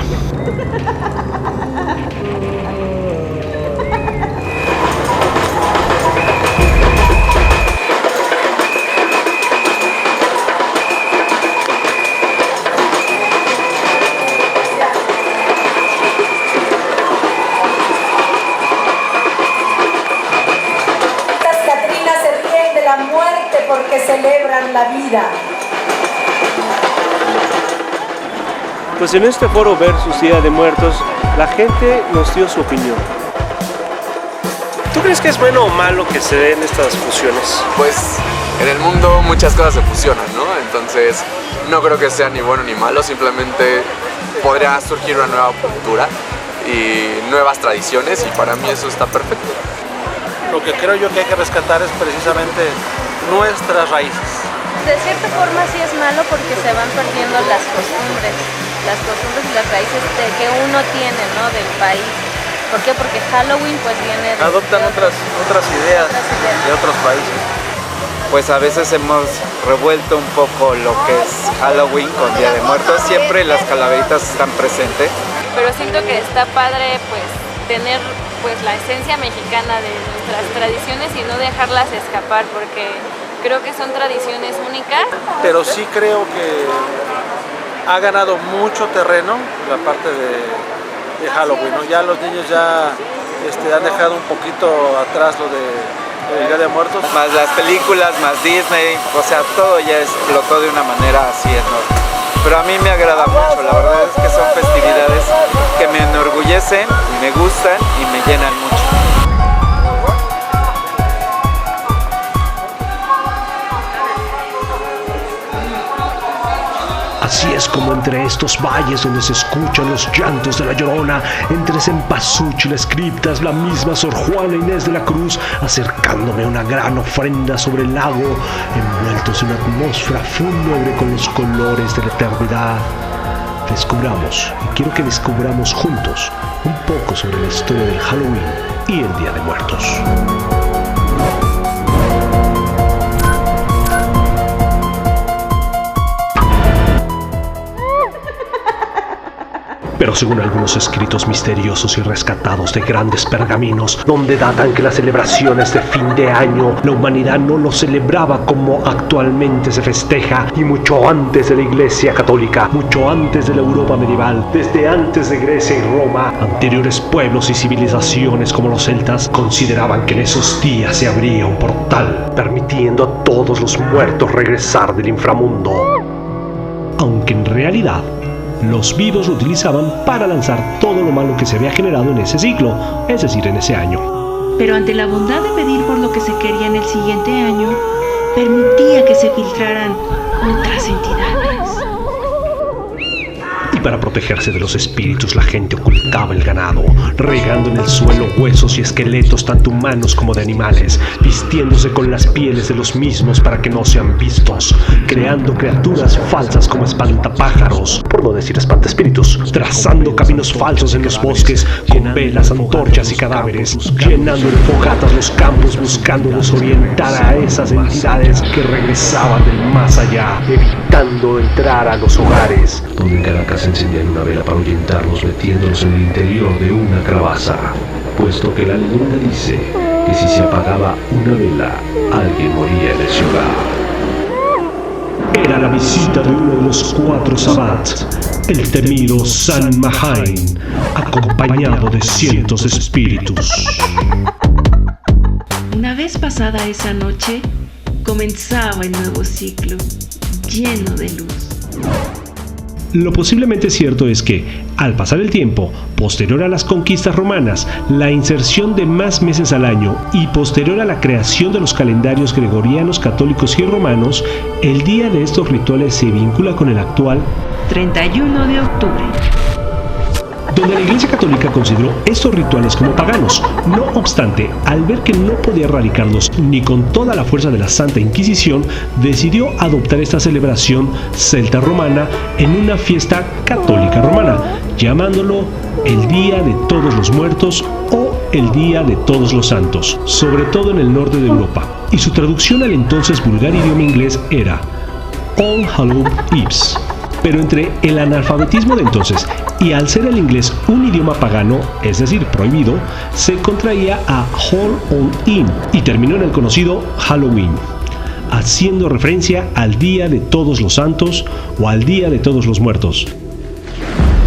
Porque celebran la vida. Pues en este foro versus Día de Muertos, la gente nos dio su opinión. ¿Tú crees que es bueno o malo que se den estas fusiones? Pues en el mundo muchas cosas se fusionan, ¿no? Entonces no creo que sea ni bueno ni malo, simplemente podría surgir una nueva cultura y nuevas tradiciones, y para mí eso está perfecto. Lo que creo yo que hay que rescatar es precisamente nuestras raíces. De cierta forma sí es malo porque se van perdiendo las costumbres y las raíces que uno tiene, ¿no? Del país. ¿Por qué? Porque Halloween pues viene de adoptan otras ideas de otros países. Pues a veces hemos revuelto un poco lo que es Halloween con Día de Muertos. Siempre las calaveritas están presentes. Pero siento que está padre pues tener pues la esencia mexicana de nuestras tradiciones y no dejarlas escapar, porque creo que son tradiciones únicas. Pero sí creo que ha ganado mucho terreno la parte de Halloween, ¿no? Ya los niños ya han dejado un poquito atrás lo de Día de Muertos. Más las películas, más Disney, o sea, todo ya explotó de una manera así enorme. Pero a mí me agrada mucho, la verdad es que son festividades que me enorgullecen, me gustan y me llenan mucho. Así es como entre estos valles donde se escuchan los llantos de la Llorona, entre Cempasúchil, las criptas, la misma Sor Juana Inés de la Cruz, acercándome una gran ofrenda sobre el lago, envueltos en una atmósfera fúnebre con los colores de la eternidad. Descubramos, y quiero que descubramos juntos, un poco sobre la historia del Halloween y el Día de Muertos. Pero según algunos escritos misteriosos y rescatados de grandes pergaminos, donde datan que las celebraciones de fin de año, la humanidad no lo celebraba como actualmente se festeja, y mucho antes de la Iglesia Católica, mucho antes de la Europa medieval, desde antes de Grecia y Roma, anteriores pueblos y civilizaciones como los celtas consideraban que en esos días se abría un portal, permitiendo a todos los muertos regresar del inframundo. Aunque en realidad, los vivos lo utilizaban para lanzar todo lo malo que se había generado en ese ciclo, es decir, en ese año. Pero ante la bondad de pedir por lo que se quería en el siguiente año, permitía que se filtraran otras entidades. Y para protegerse de los espíritus, la gente ocultaba el ganado, regando en el suelo huesos y esqueletos tanto humanos como de animales, vistiéndose con las pieles de los mismos para que no sean vistos, creando criaturas falsas como espantapájaros, por no decir espantaespíritus, trazando caminos falsos en los bosques con velas, antorchas y cadáveres, llenando de fogatas los campos buscando desorientar a esas entidades que regresaban del más allá, evitando entrar a los hogares, donde en cada casa encendían una vela para ahuyentarlos metiéndolos en el interior de una calabaza, puesto que la leyenda dice que si se apagaba una vela, alguien moría en ese hogar. Era la visita de uno de los 4 sabbats, el temido Samhain, acompañado de cientos de espíritus. Una vez pasada esa noche, comenzaba el nuevo ciclo, lleno de luz. Lo posiblemente cierto es que, al pasar el tiempo, posterior a las conquistas romanas, la inserción de más meses al año y posterior a la creación de los calendarios gregorianos, católicos y romanos, el día de estos rituales se vincula con el actual 31 de octubre. Donde la Iglesia Católica consideró estos rituales como paganos. No obstante, al ver que no podía erradicarlos ni con toda la fuerza de la Santa Inquisición, decidió adoptar esta celebración celta romana en una fiesta católica romana, llamándolo el Día de Todos los Muertos o el Día de Todos los Santos, sobre todo en el norte de Europa. Y su traducción al entonces vulgar idioma inglés era All Hallows Eve. Pero entre el analfabetismo de entonces y al ser el inglés un idioma pagano, es decir, prohibido, se contraía a Hall-on-In y terminó en el conocido Halloween, haciendo referencia al Día de Todos los Santos o al Día de Todos los Muertos.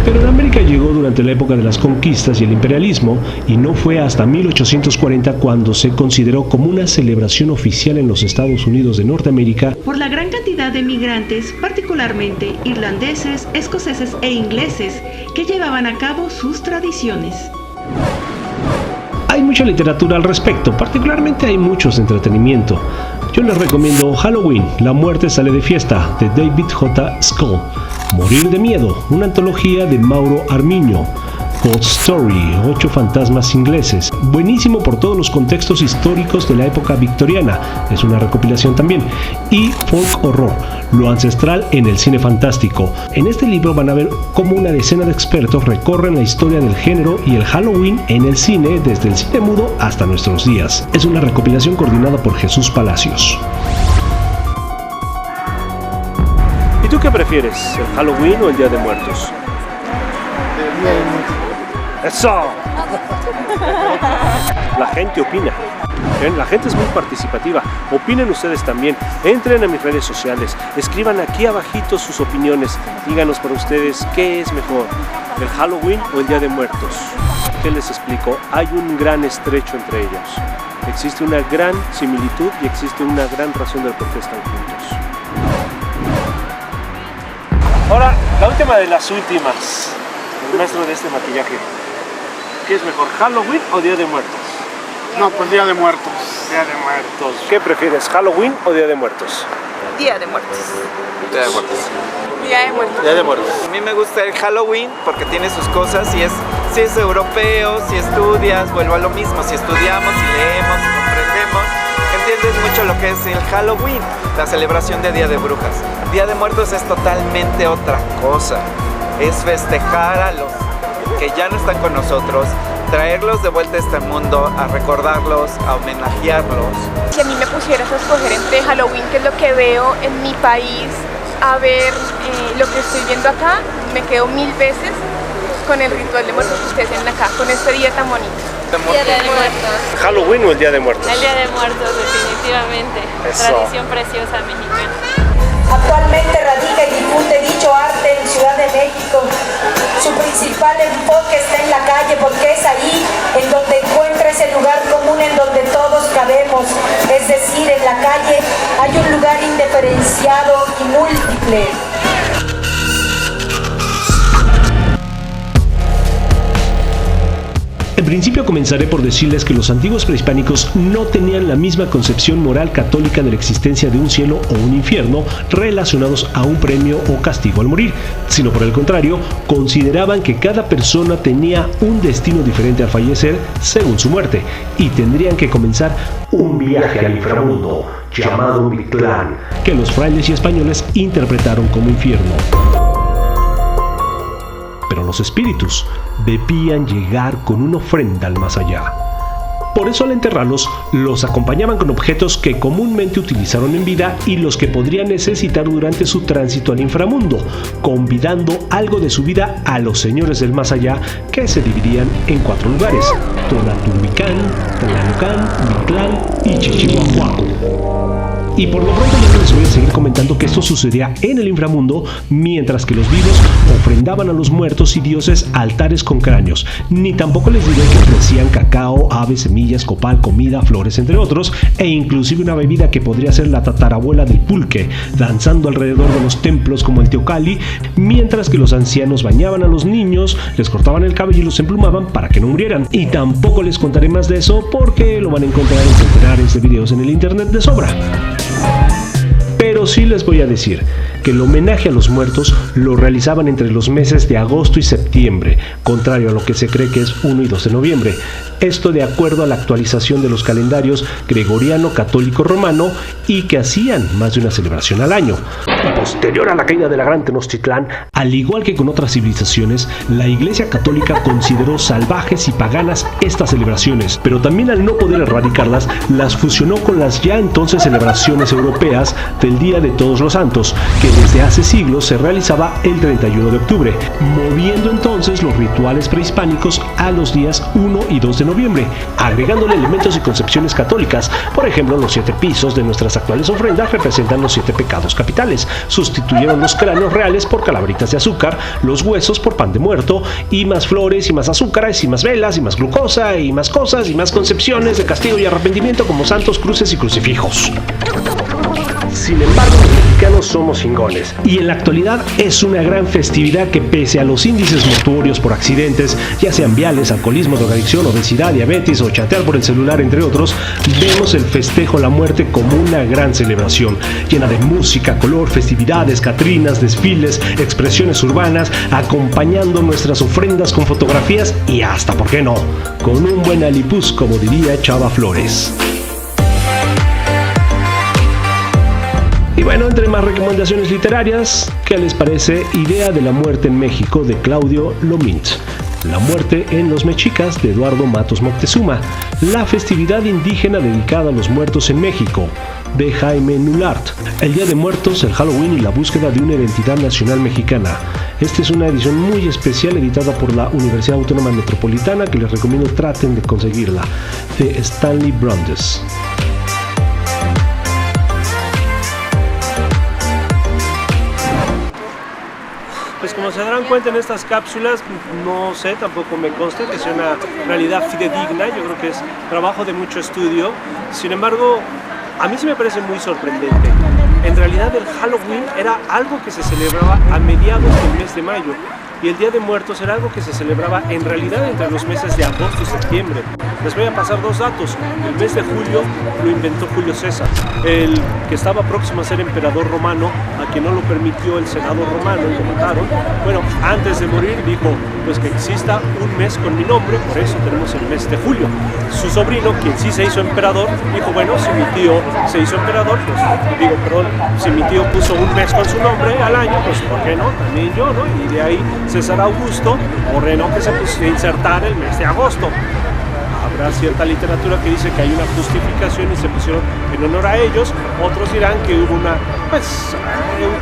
Pero en América llegó durante la época de las conquistas y el imperialismo, y no fue hasta 1840 cuando se consideró como una celebración oficial en los Estados Unidos de Norteamérica por la gran cantidad de migrantes, particularmente irlandeses, escoceses e ingleses, que llevaban a cabo sus tradiciones. Hay mucha literatura al respecto, particularmente hay muchos de entretenimiento. Yo les recomiendo Halloween, La muerte sale de fiesta, de David J. Skull. Morir de miedo, una antología de Mauro Armiño. Ghost Story, 8 fantasmas ingleses. Buenísimo por todos los contextos históricos de la época victoriana. Es una recopilación también. Y Folk Horror, lo ancestral en el cine fantástico. En este libro van a ver cómo una decena de expertos recorren la historia del género y el Halloween en el cine, desde el cine mudo hasta nuestros días. Es una recopilación coordinada por Jesús Palacios. ¿Y tú qué prefieres, el Halloween o el Día de Muertos? El Día de Muertos. ¡Eso! La gente opina. La gente es muy participativa. Opinen ustedes también. Entren a mis redes sociales. Escriban aquí abajito sus opiniones. Díganos para ustedes qué es mejor, el Halloween o el Día de Muertos. ¿Qué les explico? Hay un gran estrecho entre ellos. Existe una gran similitud y existe una gran razón del por qué están juntos. Ahora, la última de las últimas. El maestro de este maquillaje. ¿Qué es mejor, Halloween o Día de Muertos? No, pues Día de Muertos. Día de Muertos. ¿Qué prefieres, Halloween o Día de Muertos? Día de Muertos. Día de Muertos. Día de Muertos. Día de Muertos. A mí me gusta el Halloween porque tiene sus cosas y si es europeo, si estudias, vuelvo a lo mismo, si estudiamos, si leemos, si comprendemos, entiendes mucho lo que es el Halloween, la celebración de Día de Brujas. Día de Muertos es totalmente otra cosa, es festejar a los que ya no están con nosotros, traerlos de vuelta a este mundo, a recordarlos, a homenajearlos. Si a mí me pusieras a escoger entre Halloween, que es lo que veo en mi país, a ver lo que estoy viendo acá, me quedo 1000 veces con el ritual de muertos que ustedes tienen acá, con este día tan bonito. Día de Muertos. ¿Halloween o el Día de Muertos? El Día de Muertos, definitivamente. Eso. Tradición preciosa mexicana. Actualmente radica y difunde dicho arte en Ciudad de México. Su principal enfoque está en la calle porque es ahí en donde encuentra ese lugar común en donde todos cabemos. Es decir, en la calle hay un lugar indiferenciado y múltiple. En principio comenzaré por decirles que los antiguos prehispánicos no tenían la misma concepción moral católica de la existencia de un cielo o un infierno relacionados a un premio o castigo al morir, sino por el contrario, consideraban que cada persona tenía un destino diferente al fallecer según su muerte, y tendrían que comenzar un viaje al inframundo, llamado Mictlán, que los frailes y españoles interpretaron como infierno. Pero los espíritus debían llegar con una ofrenda al más allá. Por eso al enterrarlos, los acompañaban con objetos que comúnmente utilizaron en vida y los que podrían necesitar durante su tránsito al inframundo, convidando algo de su vida a los señores del más allá, que se dividían en 4 lugares: Tonaturbicán, Tlalocán, Mictlán y Chichihuahuaco. Y por lo pronto ya les voy a seguir comentando que esto sucedía en el inframundo, mientras que los vivos ofrendaban a los muertos y dioses altares con cráneos. Ni tampoco les diré que ofrecían cacao, aves, semillas, copal, comida, flores, entre otros, e inclusive una bebida que podría ser la tatarabuela del pulque, danzando alrededor de los templos como el Teocalli, mientras que los ancianos bañaban a los niños, les cortaban el cabello y los emplumaban para que no murieran. Y tampoco les contaré más de eso porque lo van a encontrar en centenares de videos en el internet de sobra. Pero sí les voy a decir que el homenaje a los muertos lo realizaban entre los meses de agosto y septiembre, contrario a lo que se cree que es 1 y 2 de noviembre. Esto de acuerdo a la actualización de los calendarios gregoriano, católico, romano, y que hacían más de una celebración al año. Y posterior a la caída de la Gran Tenochtitlán, al igual que con otras civilizaciones, la Iglesia Católica consideró salvajes y paganas estas celebraciones, pero también al no poder erradicarlas, las fusionó con las ya entonces celebraciones europeas del Día de Todos los Santos, que desde hace siglos se realizaba el 31 de octubre, moviendo entonces los rituales prehispánicos a los días 1 y 2 de noviembre, agregándole elementos y concepciones católicas. Por ejemplo, los 7 pisos de nuestras actuales ofrendas representan los 7 pecados capitales. Sustituyeron los cráneos reales por calaveritas de azúcar, los huesos por pan de muerto, y más flores y más azúcares y más velas y más glucosa y más cosas y más concepciones de castigo y arrepentimiento como santos, cruces y crucifijos. Sin embargo, los mexicanos somos cingones, y en la actualidad es una gran festividad que, pese a los índices mortuorios por accidentes, ya sean viales, alcoholismo, drogadicción, obesidad, diabetes o chatear por el celular, entre otros, vemos el festejo a la muerte como una gran celebración, llena de música, color, festividades, catrinas, desfiles, expresiones urbanas, acompañando nuestras ofrendas con fotografías y hasta, ¿por qué no?, con un buen alipuz, como diría Chava Flores. Y bueno, entre más recomendaciones literarias, ¿qué les parece Idea de la muerte en México de Claudio Lomintz? La muerte en los mexicas de Eduardo Matos Moctezuma. La festividad indígena dedicada a los muertos en México de Jaime Nulart. El Día de Muertos, el Halloween y la búsqueda de una identidad nacional mexicana. Esta es una edición muy especial editada por la Universidad Autónoma Metropolitana, que les recomiendo traten de conseguirla, de Stanley Brandes. Pues como se darán cuenta en estas cápsulas, no sé, tampoco me consta que sea una realidad fidedigna. Yo creo que es trabajo de mucho estudio. Sin embargo, a mí sí me parece muy sorprendente. En realidad el Halloween era algo que se celebraba a mediados del mes de mayo, y el Día de Muertos era algo que se celebraba en realidad entre los meses de agosto y septiembre. Les voy a pasar 2 datos. El mes de julio lo inventó Julio César, el que estaba próximo a ser emperador romano, a quien no lo permitió el Senado romano y lo mataron. Bueno, antes de morir dijo, pues que exista un mes con mi nombre, por eso tenemos el mes de julio. Su sobrino, quien sí se hizo emperador, dijo, bueno, si mi tío se hizo emperador, pues digo, perdón, si mi tío puso un mes con su nombre al año, pues ¿por qué no? También yo, ¿no? Y de ahí César Augusto ordenó que se insertara el mes de agosto. Habrá cierta literatura que dice que hay una justificación y se pusieron en honor a ellos. Otros dirán que hubo un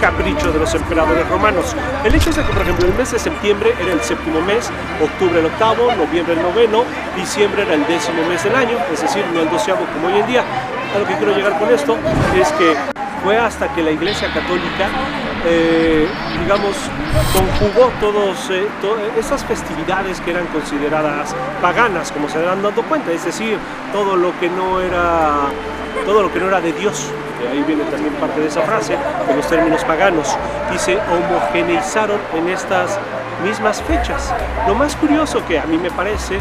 capricho de los emperadores romanos. El hecho es que, por ejemplo, el mes de septiembre era el 7º mes, octubre el 8º, noviembre el 9º, diciembre era el 10º mes del año, es decir, no el 12º como hoy en día. A lo que quiero llegar con esto es que fue hasta que la Iglesia Católica, conjugó todas esas festividades que eran consideradas paganas, como se han dado cuenta, es decir, todo lo que no era de Dios. Ahí viene también parte de esa frase, de los términos paganos, y se homogeneizaron en estas mismas fechas. Lo más curioso que a mí me parece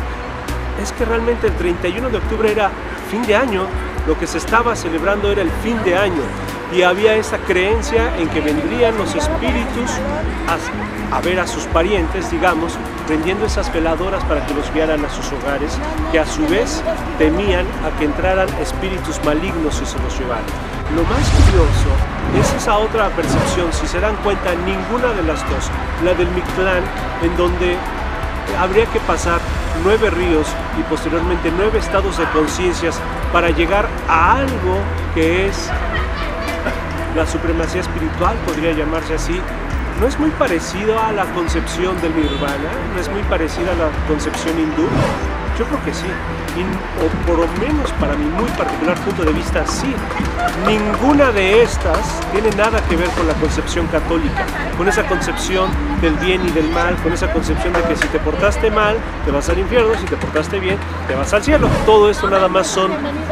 es que realmente el 31 de octubre era fin de año, lo que se estaba celebrando era el fin de año, y había esa creencia en que vendrían los espíritus a ver a sus parientes, digamos, prendiendo esas veladoras para que los guiaran a sus hogares, que a su vez temían a que entraran espíritus malignos y se los llevaran. Lo más curioso es esa otra percepción, si se dan cuenta, ninguna de las dos, la del Mictlán, en donde habría que pasar 9 ríos y posteriormente 9 estados de conciencias para llegar a algo que es la supremacía espiritual, podría llamarse así. ¿No es muy parecido a la concepción del Nirvana? ¿No es muy parecida a la concepción hindú? Yo creo que sí, o por lo menos para mi muy particular punto de vista, sí. Ninguna de estas tiene nada que ver con la concepción católica, con esa concepción del bien y del mal, con esa concepción de que si te portaste mal, te vas al infierno, si te portaste bien, te vas al cielo. Todo esto nada más son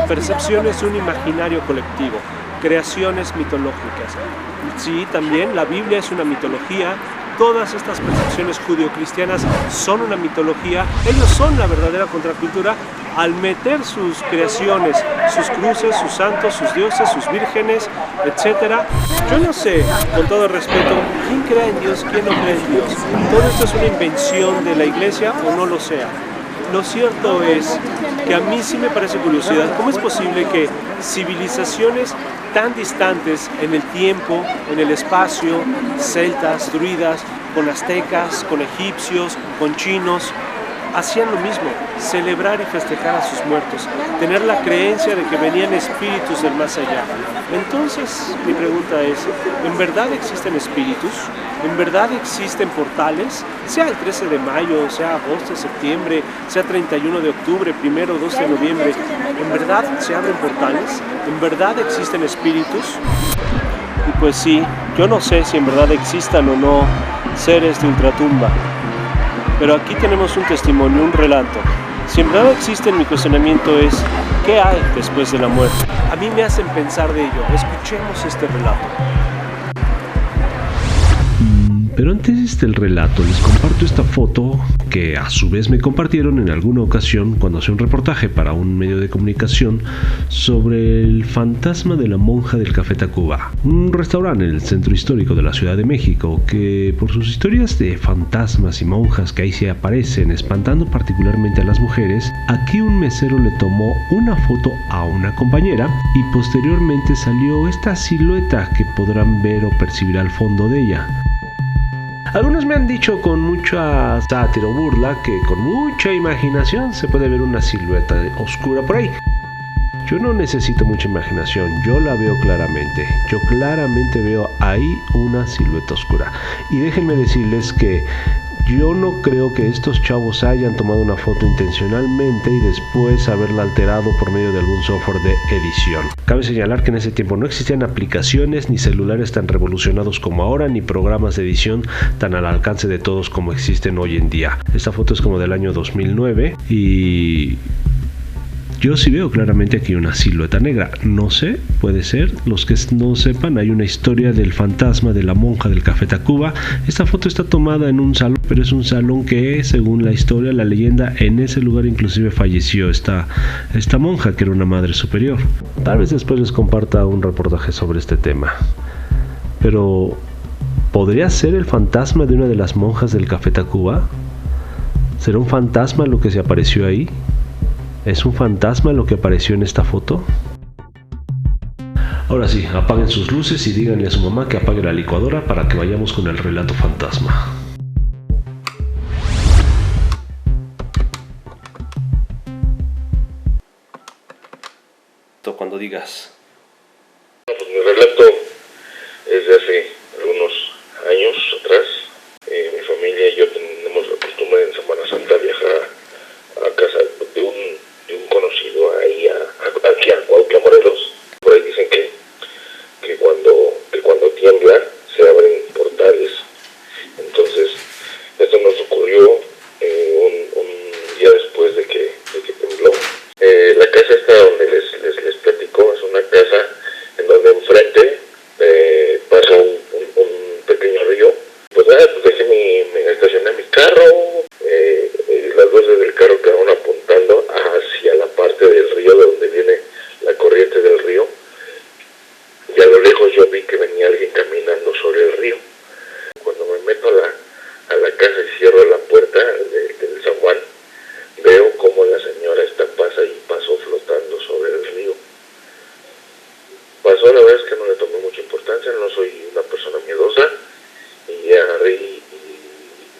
percepciones de un imaginario colectivo, creaciones mitológicas. Sí, también la Biblia es una mitología. Todas estas percepciones judio-cristianas son una mitología. Ellos son la verdadera contracultura al meter sus creaciones, sus cruces, sus santos, sus dioses, sus vírgenes, etc. Yo no sé, con todo respeto, quién cree en Dios, quién no cree en Dios. Todo esto es una invención de la iglesia o no lo sea. Lo cierto es que a mí sí me parece curiosidad. ¿Cómo es posible que civilizaciones tan distantes en el tiempo, en el espacio, celtas, druidas, con aztecas, con egipcios, con chinos, hacían lo mismo, celebrar y festejar a sus muertos, tener la creencia de que venían espíritus del más allá? Entonces, mi pregunta es, ¿en verdad existen espíritus? ¿En verdad existen portales? Sea el 13 de mayo, sea agosto, septiembre, sea 31 de octubre, 1, 2 de noviembre, ¿en verdad se abren portales? ¿En verdad existen espíritus? Y pues sí, yo no sé si en verdad existan o no seres de ultratumba, pero aquí tenemos un testimonio, un relato. Si en verdad existen, mi cuestionamiento es, ¿qué hay después de la muerte? A mí me hacen pensar de ello. Escuchemos este relato. Pero antes del relato les comparto esta foto que a su vez me compartieron en alguna ocasión cuando hacía un reportaje para un medio de comunicación sobre el fantasma de la monja del Café Tacuba, un restaurante en el centro histórico de la Ciudad de México que por sus historias de fantasmas y monjas que ahí se aparecen espantando particularmente a las mujeres, aquí un mesero le tomó una foto a una compañera y posteriormente salió esta silueta que podrán ver o percibir al fondo de ella. Algunos me han dicho con mucha sátira o burla que con mucha imaginación se puede ver una silueta oscura por ahí. Yo no necesito mucha imaginación, yo la veo claramente. Yo claramente veo ahí una silueta oscura. Y déjenme decirles que yo no creo que estos chavos hayan tomado una foto intencionalmente y después haberla alterado por medio de algún software de edición. Cabe señalar que en ese tiempo no existían aplicaciones ni celulares tan revolucionados como ahora, ni programas de edición tan al alcance de todos como existen hoy en día. Esta foto es como del año 2009 y yo sí veo claramente aquí una silueta negra. No sé, puede ser. Los que no sepan, hay una historia del fantasma de la monja del Café Tacuba. Esta foto está tomada en un salón, pero es un salón que, según la historia, la leyenda, en ese lugar inclusive falleció esta monja, que era una madre superior. Tal vez después les comparta un reportaje sobre este tema. Pero, ¿podría ser el fantasma de una de las monjas del Café Tacuba? ¿Será un fantasma lo que se apareció ahí? ¿Es un fantasma lo que apareció en esta foto? Ahora sí, apaguen sus luces y díganle a su mamá que apague la licuadora para que vayamos con el relato fantasma. relato cuando digas. Pues mi relato es de hace algunos años atrás. Mi familia y yo tenemos la costumbre en Semana Santa viajar a casa de un conocido ahí aquí a Cuautla, Morelos. Por ahí dicen que cuando tiembla se abren portales. Entonces esto nos ocurrió un día después de que tembló. La casa esta donde les platico es una casa en donde enfrente pasa un pequeño río. Pues nada, pues estacioné mi carro, las luces del carro quedaron apuntando hacia la parte del río de donde viene la corriente del río, y a lo lejos yo vi que venía alguien caminando sobre el río. Cuando me meto a la casa y cierro la puerta del zaguán, veo como la señora pasó flotando sobre el río. Pasó, la verdad es que no le tomé mucha importancia, no soy una persona miedosa, y agarré y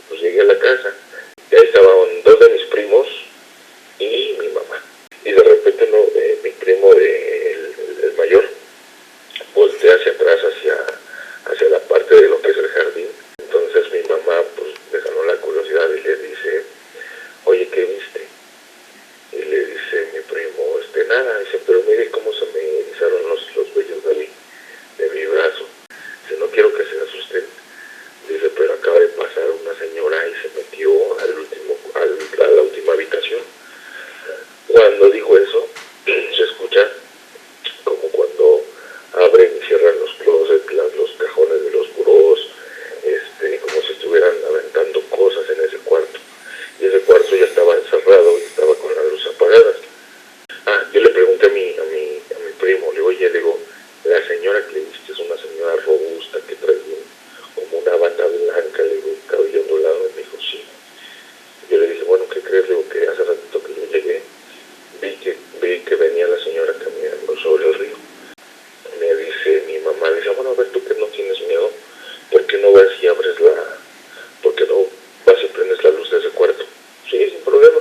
pues llegué a la casa. Y ahí estaban dos de mis primos y mi mamá. Y de repente mi primo, el mayor, voltea hacia atrás, hacia la parte de lo que es el jardín. Entonces mi mamá pues me ganó la curiosidad y le dice, oye, ¿qué viste? Y le dice mi primo, nada. Dice, pero mire cómo se me erizaron los vellos de mi brazo. Dice, no quiero que se asusten. Dice, pero acaba de pasar una señora y se metió a la última habitación. Cuando dijo eso, se escucha como cuando abren y cierran los closets, los cajones de los burós, como si estuvieran aventando cosas en ese cuarto. Y ese cuarto ya estaba encerrado y estaba con las luces apagadas. Yo le pregunté a mi primo, le digo, la señora que le viste es una señora robusta que trae como una bata blanca, le digo, cabello ondulado. Me dijo, sí. Yo le dije, bueno, ¿qué crees? Le digo, que hace ratito que yo llegué, vi que venía la señora caminando sobre el río. Me dice mi mamá, dice, bueno, a ver, tú que no tienes miedo, ¿por qué no vas y prendes la luz de ese cuarto? Sí, sin problema.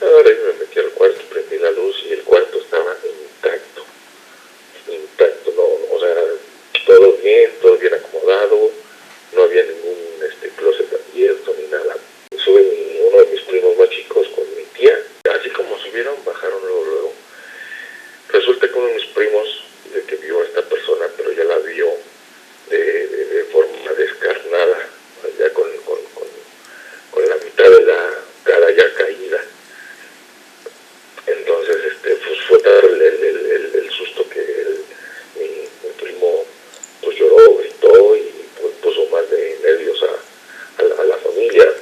Ahora me metí al cuarto, prendí la luz y el cuarto estaba intacto, no, o sea, todo bien acomodado, no había ningún closet abierto ni nada. Sube uno de mis primos más chicos con mi tía, así como subieron, bajaron luego. Resulta que uno de mis primos dice que vio a esta persona, pero ya la vio de forma descarnada, ya con la mitad de la cara ya caída. Entonces, pues fue tal el susto que mi primo pues lloró, gritó y pues puso más de nervios a la familia.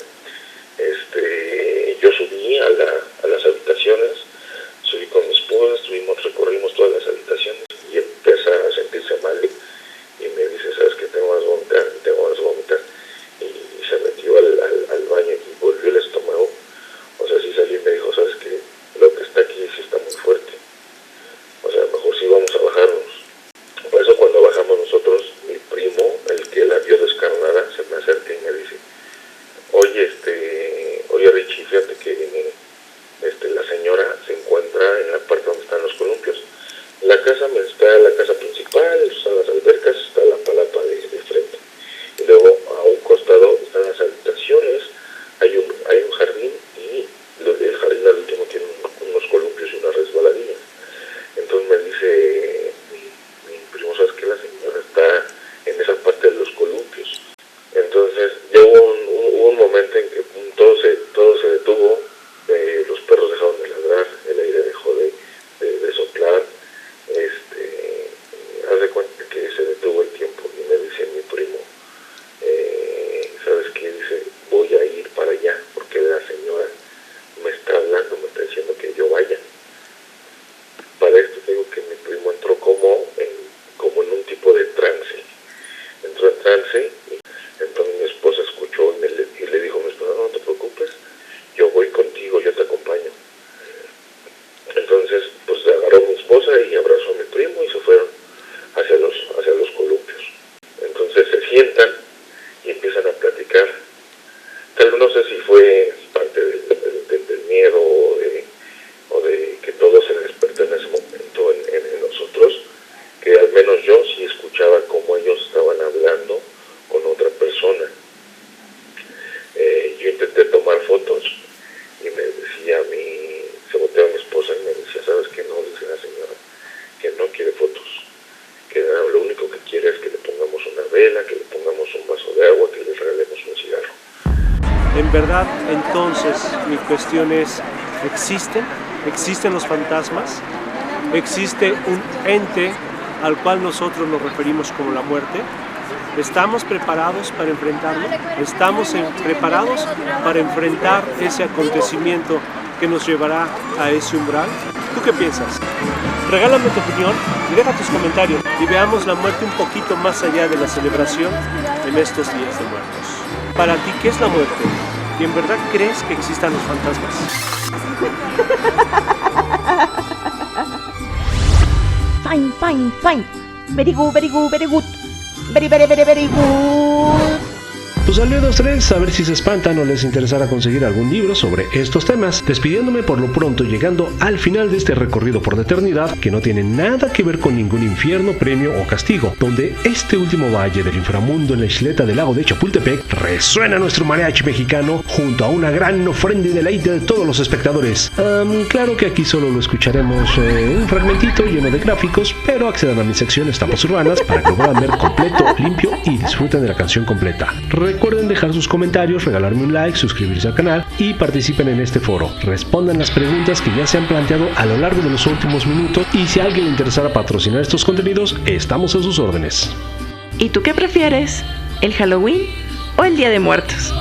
Yo subí a las habitaciones, subí con mi esposa, recorrimos todas las habitaciones y empieza a sentirse mal y me dice, ¿sabes qué? Tengo más vomitar. Y se metió al baño y volvió el estómago. O sea, sí salí y me dijo, ¿sabes qué? Lo que está aquí sí está muy fuerte. O sea, mejor sí vamos a bajarnos. Por eso cuando bajamos nosotros, mi primo, el que la vio descarnada, se me acerca y me dice, oye Richie, fíjate que la señora se encuentra en la parte donde están los columpios. La casa principal, están las albercas, está la palapa de frente. Y luego a un costado están las habitaciones, hay un jardín y el jardín al último tiene unos columpios y una resbaladilla. Entonces me dice mi primo, ¿sabes qué? La señora está en esa parte de los columpios. Entonces ya hubo un momento en que todo se detuvo, los perros dejaron de ladrar, el aire dejó de soplar, En verdad, entonces, mi cuestión es, ¿existen los fantasmas? ¿Existe un ente al cual nosotros nos referimos como la muerte? ¿Estamos preparados para enfrentarlo? ¿Estamos preparados para enfrentar ese acontecimiento que nos llevará a ese umbral? ¿Tú qué piensas? Regálame tu opinión y deja tus comentarios y veamos la muerte un poquito más allá de la celebración en estos días de muertos. Para ti, ¿qué es la muerte? ¿Y en verdad crees que existan los fantasmas? Fine. Very good. Very good. Pues salió 2-3, a ver si se espantan o les interesará conseguir algún libro sobre estos temas. Despidiéndome por lo pronto, llegando al final de este recorrido por la eternidad, que no tiene nada que ver con ningún infierno, premio o castigo, donde este último valle del inframundo en la isleta del lago de Chapultepec resuena nuestro mariachi mexicano junto a una gran ofrenda y deleite de todos los espectadores. Claro que aquí solo lo escucharemos un fragmentito lleno de gráficos, pero accedan a mi sección Estampas Urbanas para que lo puedan ver completo, limpio y disfruten de la canción completa. Recuerden dejar sus comentarios, regalarme un like, suscribirse al canal y participen en este foro. Respondan las preguntas que ya se han planteado a lo largo de los últimos minutos y si a alguien le interesara patrocinar estos contenidos, estamos a sus órdenes. ¿Y tú qué prefieres? ¿El Halloween o el Día de Muertos?